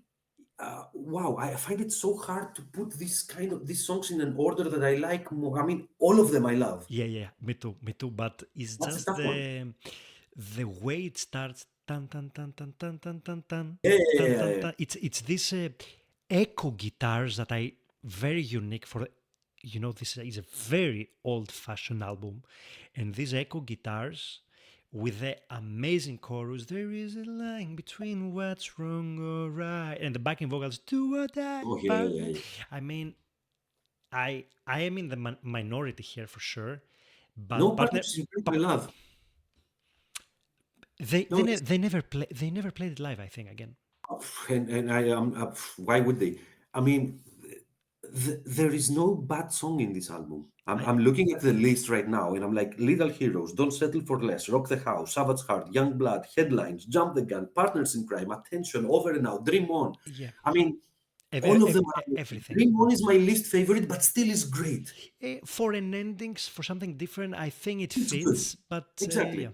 Speaker 2: wow, I find it so hard to put these songs in an order that I like more. I mean, all of them I love.
Speaker 1: yeah, me too. But it's
Speaker 2: That's a
Speaker 1: just
Speaker 2: tough one.
Speaker 1: the way it starts. Tan tan tan tan tan tan tan tan
Speaker 2: Yeah, yeah,
Speaker 1: tan
Speaker 2: yeah,
Speaker 1: tan
Speaker 2: yeah.
Speaker 1: tan. It's this echo guitars that I very unique for. This is a very old-fashioned album, and these echo guitars with the amazing chorus. There is a line between what's wrong or right, and the backing vocals. Do or die,
Speaker 2: Oh, yeah, yeah,
Speaker 1: partner.
Speaker 2: yeah, yeah.
Speaker 1: I mean, I am in the minority here for sure, but
Speaker 2: No
Speaker 1: partner,
Speaker 2: Partners in Crime
Speaker 1: pa-
Speaker 2: I love.
Speaker 1: they
Speaker 2: No, it's,
Speaker 1: they never played it live. I think again.
Speaker 2: and I am. Why would they? I mean, there is no bad song in this album. I'm,
Speaker 1: I
Speaker 2: I'm looking at the list right now, and I'm like, Little Heroes, Don't Settle for Less, Rock the House, Savage Heart, Young Blood, Headlines, Jump the Gun, Partners in Crime, Attention, Over and Out, Dream On.
Speaker 1: Yeah,
Speaker 2: I mean, all of them are.
Speaker 1: everything.
Speaker 2: Dream On is my least favorite, but still is great.
Speaker 1: For an endings for something different, I think it
Speaker 2: It's good.
Speaker 1: fits. But
Speaker 2: Exactly.
Speaker 1: yeah,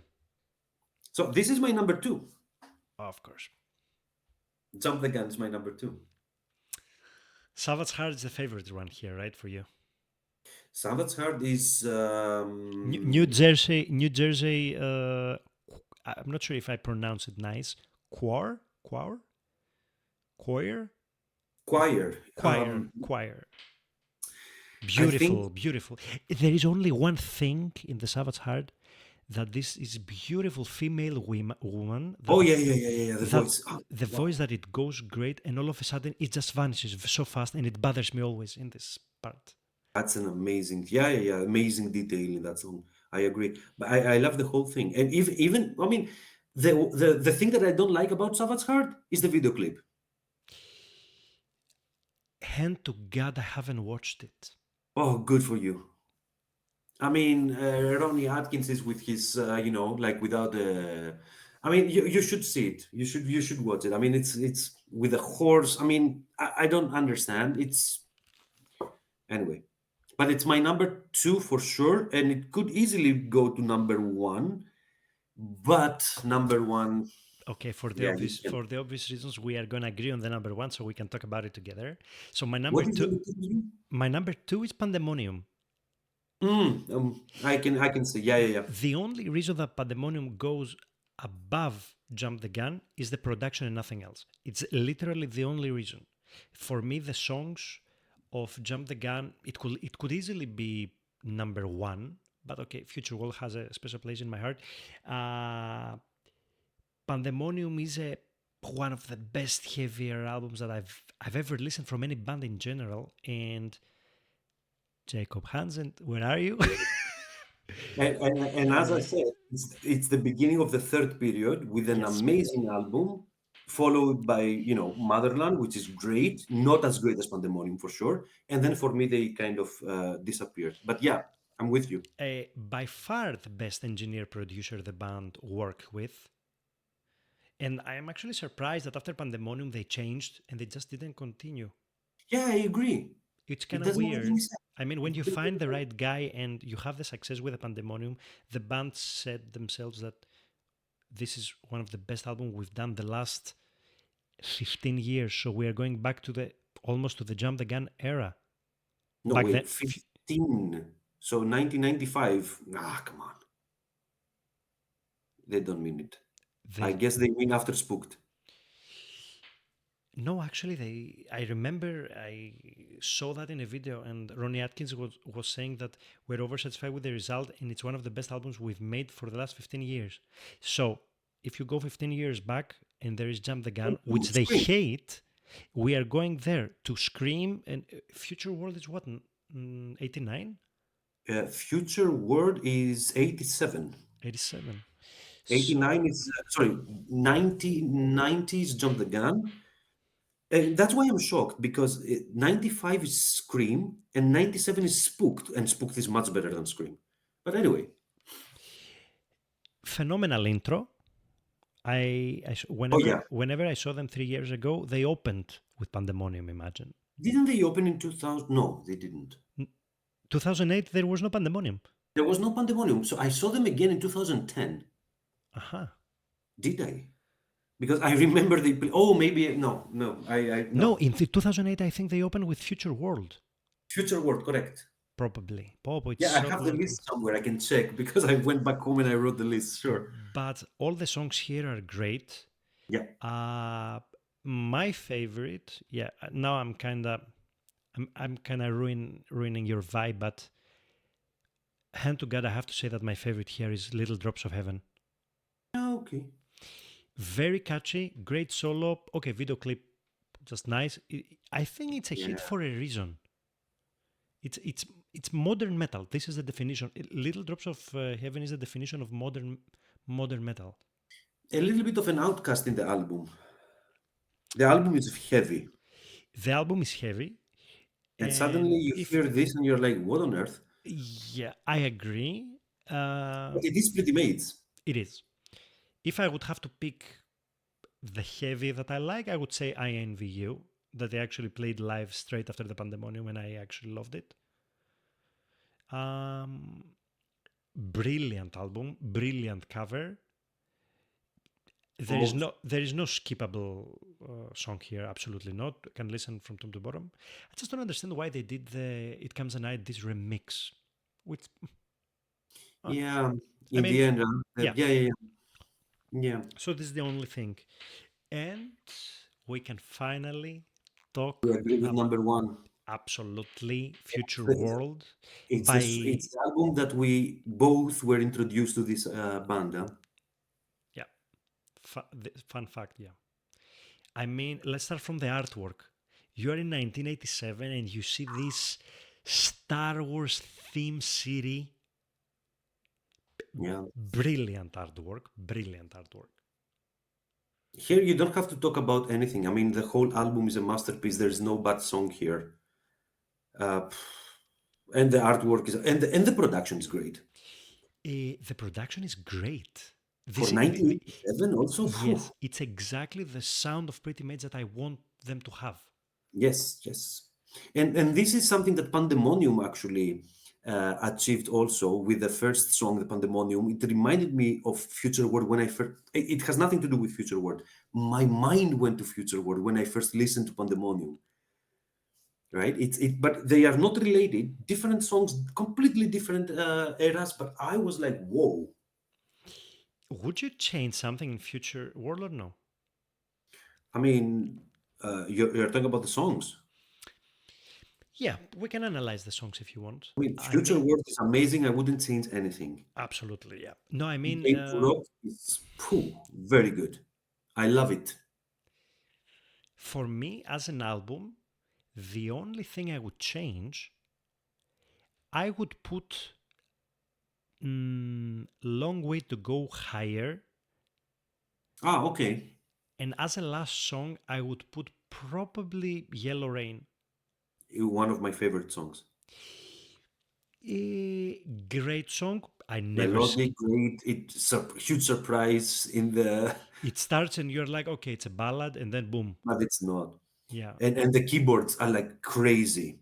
Speaker 2: So this is my number two.
Speaker 1: of course,
Speaker 2: Jump the Gun is my number two.
Speaker 1: Savage Heart is the favorite one here, right, for you.
Speaker 2: Savage Heart is
Speaker 1: New Jersey, New Jersey. I'm not sure if I pronounce it nice. Choir, choir,
Speaker 2: choir.
Speaker 1: choir.
Speaker 2: I think.
Speaker 1: Beautiful, beautiful. There is only one thing in the Savage Heart that this is beautiful female woman
Speaker 2: Oh yeah, yeah, yeah, yeah, yeah. The
Speaker 1: that
Speaker 2: voice. Oh,
Speaker 1: the
Speaker 2: wow.
Speaker 1: voice that it goes great and all of a sudden it just vanishes so fast and it bothers me always in this part.
Speaker 2: That's an amazing. Yeah, yeah, yeah. Amazing detail in that song. I agree. But I love the whole thing. And even I mean, the thing that I don't like about Savage Heart is the video clip.
Speaker 1: Hand to God, I haven't watched it.
Speaker 2: Oh, good for you. I mean, Ronnie Atkins is with his, like without the. I mean, you should see it. You should watch it. I mean, it's with a horse. I mean, I don't understand. It's anyway, but it's my number two for sure, and it could easily go to number one. But number one,
Speaker 1: Okay,
Speaker 2: yeah, you can.
Speaker 1: for the obvious reasons, we are gonna agree on the number one, so we can talk about it together. So
Speaker 2: What is number two for you?
Speaker 1: my number two is Pandemonium.
Speaker 2: I can say, yeah, yeah, yeah.
Speaker 1: The only reason that Pandemonium goes above Jump the Gun is the production and nothing else. It's literally the only reason. For me, the songs of Jump the Gun, it could easily be number one, but okay, Future World has a special place in my heart. Uh, Pandemonium is one of the best heavier albums that I've ever listened from any band in general. And Jacob Hansen, where are you?
Speaker 2: And as I said, it's the beginning of the third period with an
Speaker 1: Yes.
Speaker 2: amazing album, followed by Motherland, which is great, not as great as Pandemonium for sure. And then for me, they kind of disappeared. But yeah, I'm with you.
Speaker 1: By far the best engineer producer the band worked with. And I am actually surprised that after Pandemonium they changed and they just didn't continue.
Speaker 2: Yeah, I agree.
Speaker 1: It's
Speaker 2: It
Speaker 1: kind of
Speaker 2: doesn't make any
Speaker 1: weird.
Speaker 2: sense.
Speaker 1: I mean, when
Speaker 2: It
Speaker 1: you
Speaker 2: doesn't make
Speaker 1: find the
Speaker 2: any
Speaker 1: right guy and you have the success with the Pandemonium, the band said themselves that this is one of the best albums we've done the last 15 years. So we are going back to the almost to the Jump the Gun era.
Speaker 2: No,
Speaker 1: Back then,
Speaker 2: wait, 15. So 1995. Ah, come on. They don't mean it. I
Speaker 1: they
Speaker 2: guess they mean after Spooked.
Speaker 1: No, actually, I remember I saw that in a video, and Ronnie Atkins was saying that we're over satisfied with the result, and it's one of the best albums we've made for the last 15 years. So, if you go 15 years back, and there is Jump the Gun, which they
Speaker 2: Scream.
Speaker 1: hate, we are going there to Scream, and Future World is what, 89,
Speaker 2: Future World is 87.
Speaker 1: 87.
Speaker 2: 89
Speaker 1: So
Speaker 2: is, sorry, 1990s Jump the Gun. And that's why I'm shocked because 95 is Scream and 97 is Spooked, and Spooked is much better than Scream. But anyway,
Speaker 1: phenomenal intro.
Speaker 2: oh yeah,
Speaker 1: Whenever I saw them 3 years ago, they opened with Pandemonium. Imagine
Speaker 2: didn't they open in 2000? No, they didn't.
Speaker 1: 2008, there was no Pandemonium.
Speaker 2: There was no Pandemonium, so I saw them again in 2010.
Speaker 1: Aha.
Speaker 2: Did I? Because I remember they play. Oh, maybe no, no. I
Speaker 1: No,
Speaker 2: no.
Speaker 1: in 2008, I think they opened with Future World.
Speaker 2: Future World, correct.
Speaker 1: Probably. Popo, it's
Speaker 2: Yeah, I
Speaker 1: so
Speaker 2: have the
Speaker 1: long time.
Speaker 2: list somewhere. I can check because I went back home and I wrote the list. Sure.
Speaker 1: But all the songs here are great.
Speaker 2: Yeah.
Speaker 1: Uh, my favorite, yeah. Now I'm kind of ruining your vibe, but hand to God, I have to say that my favorite here is Little Drops of Heaven.
Speaker 2: Yeah, okay.
Speaker 1: Very catchy, great solo. Okay, video clip, just nice. I think it's a hit
Speaker 2: Yeah.
Speaker 1: for a reason. It's it's it's modern metal. This is the definition. Little Drops of Heaven is the definition of modern metal.
Speaker 2: A little bit of an outcast in the album. The album is heavy,
Speaker 1: The album is heavy,
Speaker 2: and suddenly
Speaker 1: and
Speaker 2: you
Speaker 1: if
Speaker 2: hear this and you're like, "What on earth?"
Speaker 1: yeah, I agree.
Speaker 2: But it is Pretty Maids.
Speaker 1: It is. If I would have to pick the heavy that I like, I would say I Envy You, that they actually played live straight after the Pandemonium, and I actually loved it. Um, Brilliant album, brilliant cover.
Speaker 2: Oh,
Speaker 1: There is no skippable song here. Absolutely not. Can listen from top to bottom. I just don't understand why they did the "It Comes a Night" this remix. Which uh,
Speaker 2: yeah.
Speaker 1: I
Speaker 2: In the
Speaker 1: mean,
Speaker 2: end,
Speaker 1: yeah.
Speaker 2: yeah, yeah, yeah. Yeah.
Speaker 1: So this is the only thing, and we can finally
Speaker 2: We
Speaker 1: talk
Speaker 2: agree with number one.
Speaker 1: absolutely Future
Speaker 2: It's
Speaker 1: World
Speaker 2: it's
Speaker 1: by
Speaker 2: the album that we both were introduced to this band. Huh?
Speaker 1: yeah. Fun fact, yeah. I mean, let's start from the artwork. You are in 1987 and you see this Star Wars theme city.
Speaker 2: Yeah.
Speaker 1: Brilliant artwork. Brilliant artwork.
Speaker 2: Here you don't have to talk about anything. I mean, the whole album is a masterpiece. There's no bad song here. Uh, and the artwork is and the production is great.
Speaker 1: The production is great.
Speaker 2: For
Speaker 1: This, the-
Speaker 2: 1987 also. Phew.
Speaker 1: yes, it's exactly the sound of Pretty Maids that I want them to have.
Speaker 2: Yes, yes. And this is something that Pandemonium actually achieved also with the first song, the Pandemonium. It reminded me of Future World when I first. It has nothing to do with Future World. My mind went to Future World when I first listened to Pandemonium. Right? But they are not related. Different songs, completely different eras. But I was like, whoa.
Speaker 1: Would you change something in Future World or no?
Speaker 2: I mean, you're talking about the songs.
Speaker 1: Yeah, we can analyze the songs if you want.
Speaker 2: I mean,
Speaker 1: I
Speaker 2: Future
Speaker 1: mean,
Speaker 2: World is amazing. I wouldn't change anything.
Speaker 1: absolutely, yeah. No, I mean,
Speaker 2: Game to Rock is phew, very good. I love it.
Speaker 1: for me as an album, the only thing I would change, I would put Long Way to Go higher.
Speaker 2: Ah, okay.
Speaker 1: And as a last song, I would put probably Yellow Rain.
Speaker 2: One of my favorite songs.
Speaker 1: Great song. I never
Speaker 2: Melodic,
Speaker 1: skip.
Speaker 2: great. It's a huge surprise in the,
Speaker 1: It starts and you're like, okay, it's a ballad, and then boom.
Speaker 2: but it's not.
Speaker 1: Yeah.
Speaker 2: And the keyboards are like crazy.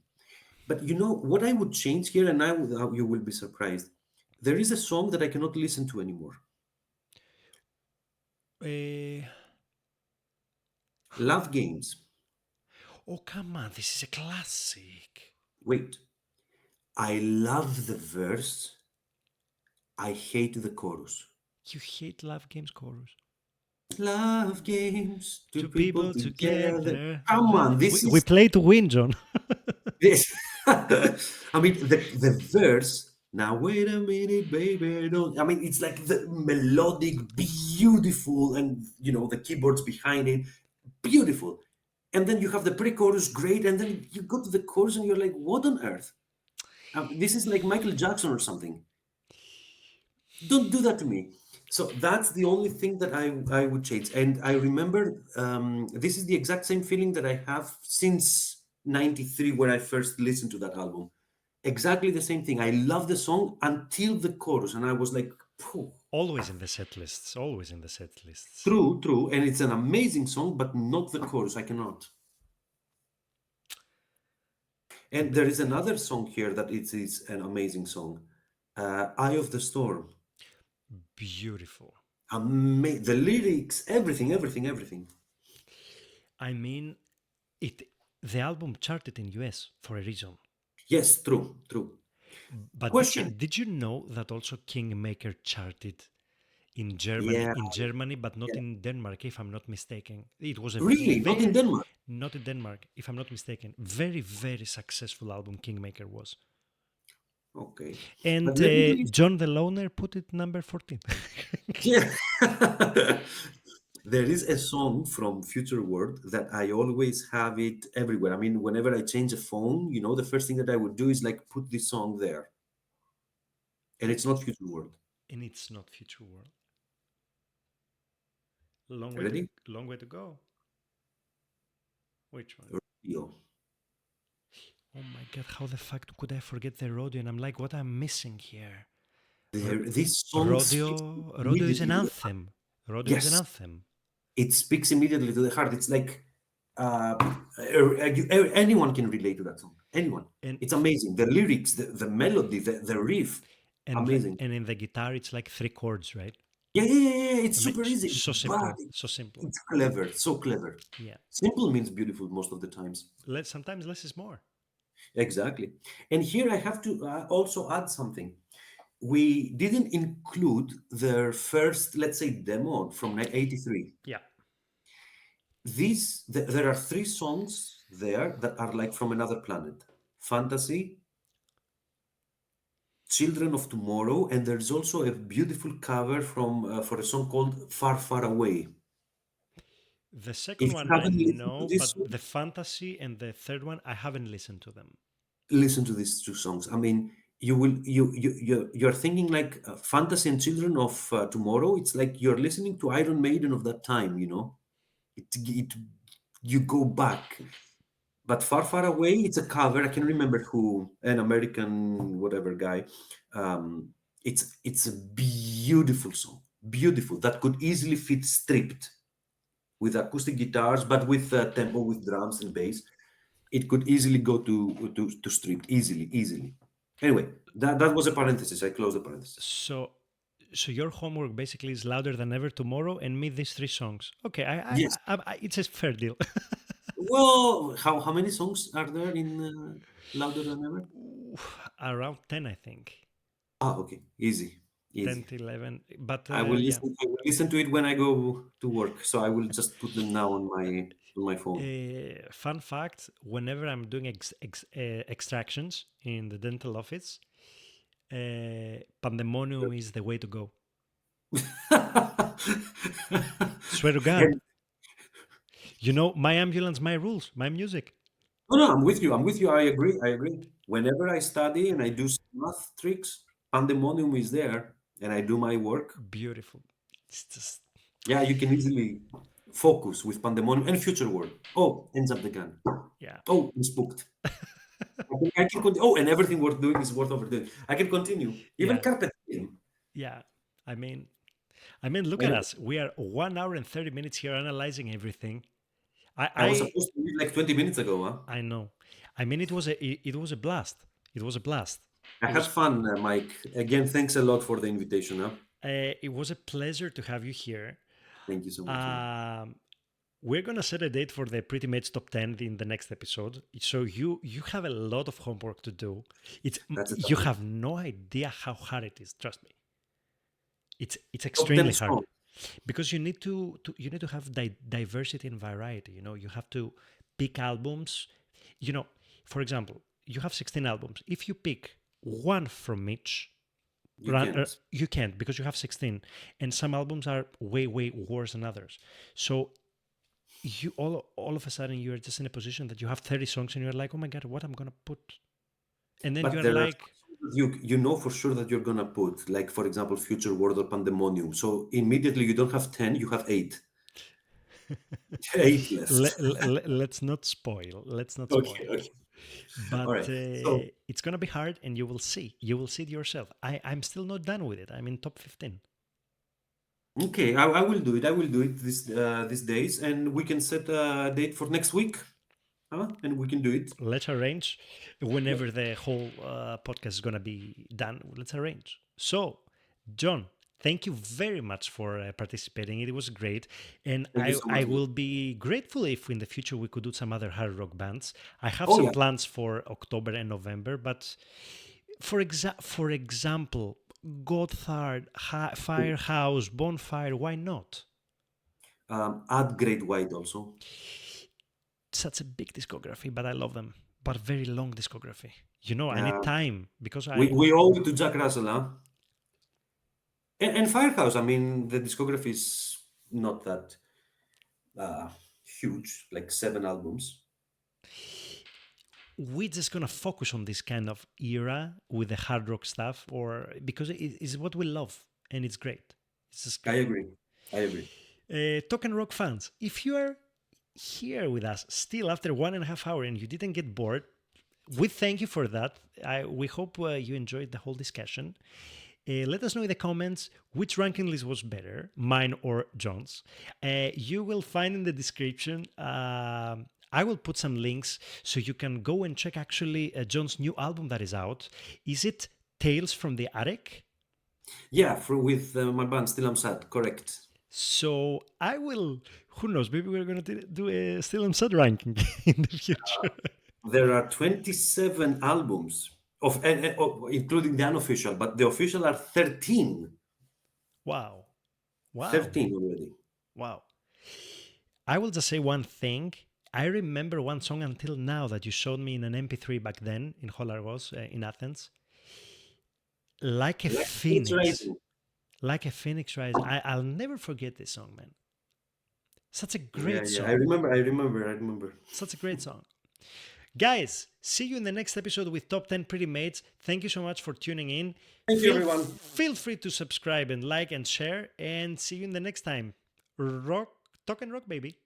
Speaker 2: But you know what I would change here, and you will be surprised. There is a song that I cannot listen to anymore.
Speaker 1: Uh,
Speaker 2: Love Games.
Speaker 1: oh, come on. This is a classic.
Speaker 2: Wait, I love the verse. I hate the chorus.
Speaker 1: You hate Love Games chorus.
Speaker 2: Love games, two
Speaker 1: Two
Speaker 2: people
Speaker 1: people
Speaker 2: together.
Speaker 1: together.
Speaker 2: Come on, this
Speaker 1: We
Speaker 2: is
Speaker 1: play to win, John.
Speaker 2: this. I mean, the verse. Now wait a minute, baby. Don't. I mean, it's like the melodic, beautiful, and the keyboards behind it, beautiful. And then you have the pre-chorus, great, and then you go to the chorus, and you're like, what on earth? This is like Michael Jackson or something. Don't do that to me. So that's the only thing that I would change. And I remember this is the exact same feeling that I have since '93 when I first listened to that album. Exactly the same thing. I love the song until the chorus, and I was like, "Phew,
Speaker 1: Always in the set lists. Always in the set lists.
Speaker 2: true, true." And it's an amazing song, but not the chorus. I cannot. And there is another song here that it is an amazing song, "Eye of the Storm."
Speaker 1: Beautiful.
Speaker 2: The lyrics, everything, everything, everything.
Speaker 1: I mean, it. The album charted in US for a reason.
Speaker 2: Yes, true, true.
Speaker 1: But
Speaker 2: Question.
Speaker 1: did you know that also Kingmaker charted in Germany?
Speaker 2: Yeah,
Speaker 1: In Germany, but not
Speaker 2: yeah.
Speaker 1: in Denmark, if I'm not mistaken. It was a
Speaker 2: Really? Not in
Speaker 1: very
Speaker 2: Denmark?
Speaker 1: not in Denmark, if I'm not mistaken. Very very successful album Kingmaker was.
Speaker 2: Okay. But
Speaker 1: And
Speaker 2: let me tell you,
Speaker 1: John the Loner put it number 14.
Speaker 2: yeah. There is a song from Future World that I always have it everywhere. I mean, whenever I change a phone, the first thing that I would do is like put this song there. And it's not Future World.
Speaker 1: And it's not Future World. Long way to
Speaker 2: Ready?
Speaker 1: long way to go. Which one?
Speaker 2: Yo.
Speaker 1: Oh my god, how the fuck could I forget the rodeo? And I'm like, what I'm missing here?
Speaker 2: This song speaks
Speaker 1: Rodeo is an
Speaker 2: immediately to the heart.
Speaker 1: anthem. Rodeo is an
Speaker 2: Yes,
Speaker 1: anthem.
Speaker 2: it speaks immediately to the heart. It's like uh, anyone can relate to that song. Anyone.
Speaker 1: And
Speaker 2: It's amazing. The lyrics, the melody, the riff, amazing.
Speaker 1: and in the guitar it's like three chords, right?
Speaker 2: Yeah, yeah, yeah, yeah. It's
Speaker 1: I mean,
Speaker 2: super easy,
Speaker 1: so
Speaker 2: but
Speaker 1: simple, so simple.
Speaker 2: it's clever, so clever.
Speaker 1: Yeah.
Speaker 2: Simple means beautiful most of the times.
Speaker 1: Sometimes less is more.
Speaker 2: Exactly. And here I have to also add something. We didn't include their first, let's say, demo from '83.
Speaker 1: Yeah.
Speaker 2: There are three songs there that are like from another planet. Fantasy, Children of Tomorrow, and there's also a beautiful cover for a song called Far Far Away.
Speaker 1: The second
Speaker 2: If you
Speaker 1: one I
Speaker 2: haven't listened to
Speaker 1: know,
Speaker 2: this
Speaker 1: but
Speaker 2: song,
Speaker 1: the fantasy and the third one I haven't listened to them.
Speaker 2: listen to these two songs. I mean, you're thinking like Fantasy and Children of Tomorrow. It's like you're listening to Iron Maiden of that time. It you go back. But Far Far Away, it's a cover. I can remember who, an American whatever guy. It's a beautiful song, beautiful that could easily fit stripped with acoustic guitars, but with tempo, with drums and bass. It could easily go to stripped, easily, easily. Anyway, that was a parenthesis. I closed the parenthesis.
Speaker 1: So so your homework basically is louder than ever tomorrow and me these three songs. Okay,
Speaker 2: Yes.
Speaker 1: it's a fair deal.
Speaker 2: Well, how many songs are there in Louder Than Ever?
Speaker 1: Around 10, I think.
Speaker 2: Ah, okay, easy,
Speaker 1: 10
Speaker 2: easy.
Speaker 1: to 11. But
Speaker 2: I will
Speaker 1: yeah.
Speaker 2: listen. I will listen to it when I go to work. So I will just put them now on my phone.
Speaker 1: Fun fact, whenever I'm doing extractions in the dental office, pandemonium is the way to go. Swear to God.
Speaker 2: And
Speaker 1: You know, my ambulance, my rules, my music.
Speaker 2: no, no, I'm with you. I'm with you. I agree. I agree. Whenever I study and I do some math tricks, pandemonium is there, and I do my work.
Speaker 1: Beautiful. It's just,
Speaker 2: Yeah, you can easily focus with pandemonium and future world. Oh, ends up the gun.
Speaker 1: yeah.
Speaker 2: Oh, I'm spooked. I can continue. Oh, and everything worth doing is worth overdoing. I can continue. Even
Speaker 1: Yeah.
Speaker 2: carpet diem.
Speaker 1: Yeah. I mean, look at
Speaker 2: Anyway,
Speaker 1: us. We are 1 hour and 30 minutes here analyzing everything.
Speaker 2: I was
Speaker 1: I
Speaker 2: supposed to leave like 20 minutes ago, huh?
Speaker 1: I know. I mean, it was a blast. It was a blast.
Speaker 2: I
Speaker 1: It
Speaker 2: had
Speaker 1: was
Speaker 2: fun, Mike. Again, thanks a lot for the invitation, huh?
Speaker 1: it was a pleasure to have you here.
Speaker 2: Thank you so much, man.
Speaker 1: Um, we're gonna set a date for the Pretty Maids top 10 in the next episode. So you have a lot of homework to do.
Speaker 2: That's a
Speaker 1: You
Speaker 2: tough one.
Speaker 1: have no idea how hard it is. Trust me. It's
Speaker 2: Top 10
Speaker 1: extremely hard.
Speaker 2: songs.
Speaker 1: because you need to have diversity and variety. You know, you have to pick albums. You know, for example, you have 16 albums. If you pick one from each,
Speaker 2: You can't.
Speaker 1: you can't because you have 16, and some albums are way worse than others. So you all of a sudden you're just in a position that you have 30 songs and you're like, oh my god, what I'm gonna put, and then
Speaker 2: But
Speaker 1: you're
Speaker 2: there are
Speaker 1: like,
Speaker 2: songs that you know for sure that you're gonna put, like for example, Future World or Pandemonium. So immediately you don't have 10, you have eight. Eight left.
Speaker 1: let's not spoil. Let's not
Speaker 2: Okay,
Speaker 1: spoil.
Speaker 2: okay. All
Speaker 1: But
Speaker 2: right. So
Speaker 1: it's gonna be hard, and you will see. You will see it yourself. I'm still not done with it. I'm in top 15.
Speaker 2: okay, I will do it. I will do it these days, and we can set a date for next week, huh? And we can do it.
Speaker 1: Let's arrange whenever
Speaker 2: Yep.
Speaker 1: the whole podcast is gonna be done. Let's arrange. So, John, thank you very much for participating. It was great, and
Speaker 2: Thank you so
Speaker 1: I
Speaker 2: much, man.
Speaker 1: will be grateful if in the future we could do some other hard rock bands. I have
Speaker 2: Oh
Speaker 1: some
Speaker 2: yeah.
Speaker 1: plans for October and November, but for example, Gotthard, Firehouse, Bonfire, why not?
Speaker 2: Add Great White also.
Speaker 1: Such a big discography, but I love them. But very long discography. You know, I need
Speaker 2: Uh,
Speaker 1: time because
Speaker 2: we owe it to Jack Russell, huh? And Firehouse. I mean, the discography is not that uh, huge, like 7 albums.
Speaker 1: we're just gonna focus on this kind of era with the hard rock stuff, or because it is what we love and it's great. It's just
Speaker 2: I
Speaker 1: great.
Speaker 2: agree. I agree.
Speaker 1: Token rock fans, if you are here with us still after 1.5 hours and you didn't get bored, we thank you for that. We hope you enjoyed the whole discussion. Let us know in the comments which ranking list was better, mine or John's. You will find in the description. I will put some links so you can go and check actually John's new album that is out. Is it Tales from the Attic?
Speaker 2: Yeah, with my band Still I'm Sad. Correct.
Speaker 1: So I will. Who knows? Maybe we're gonna do a Still on Set ranking in the future.
Speaker 2: There are 27 albums including the unofficial, but the official are 13.
Speaker 1: Wow! Wow!
Speaker 2: 13 already.
Speaker 1: Wow! I will just say one thing. I remember one song until now that you showed me in an MP3 back then in Holargos in Athens. Like a
Speaker 2: Like it's
Speaker 1: phoenix.
Speaker 2: rising.
Speaker 1: Like a phoenix rise. I'll never forget this song, man. Such a
Speaker 2: Yeah,
Speaker 1: great
Speaker 2: yeah. I
Speaker 1: song.
Speaker 2: remember. I remember. I remember.
Speaker 1: Such a great song. Guys, see you in the next episode with Top 10 Pretty Maids. Thank you so much for tuning in.
Speaker 2: Thank you, everyone.
Speaker 1: Feel free to subscribe and like and share. And see you in the next time. Rock, talk and rock, baby.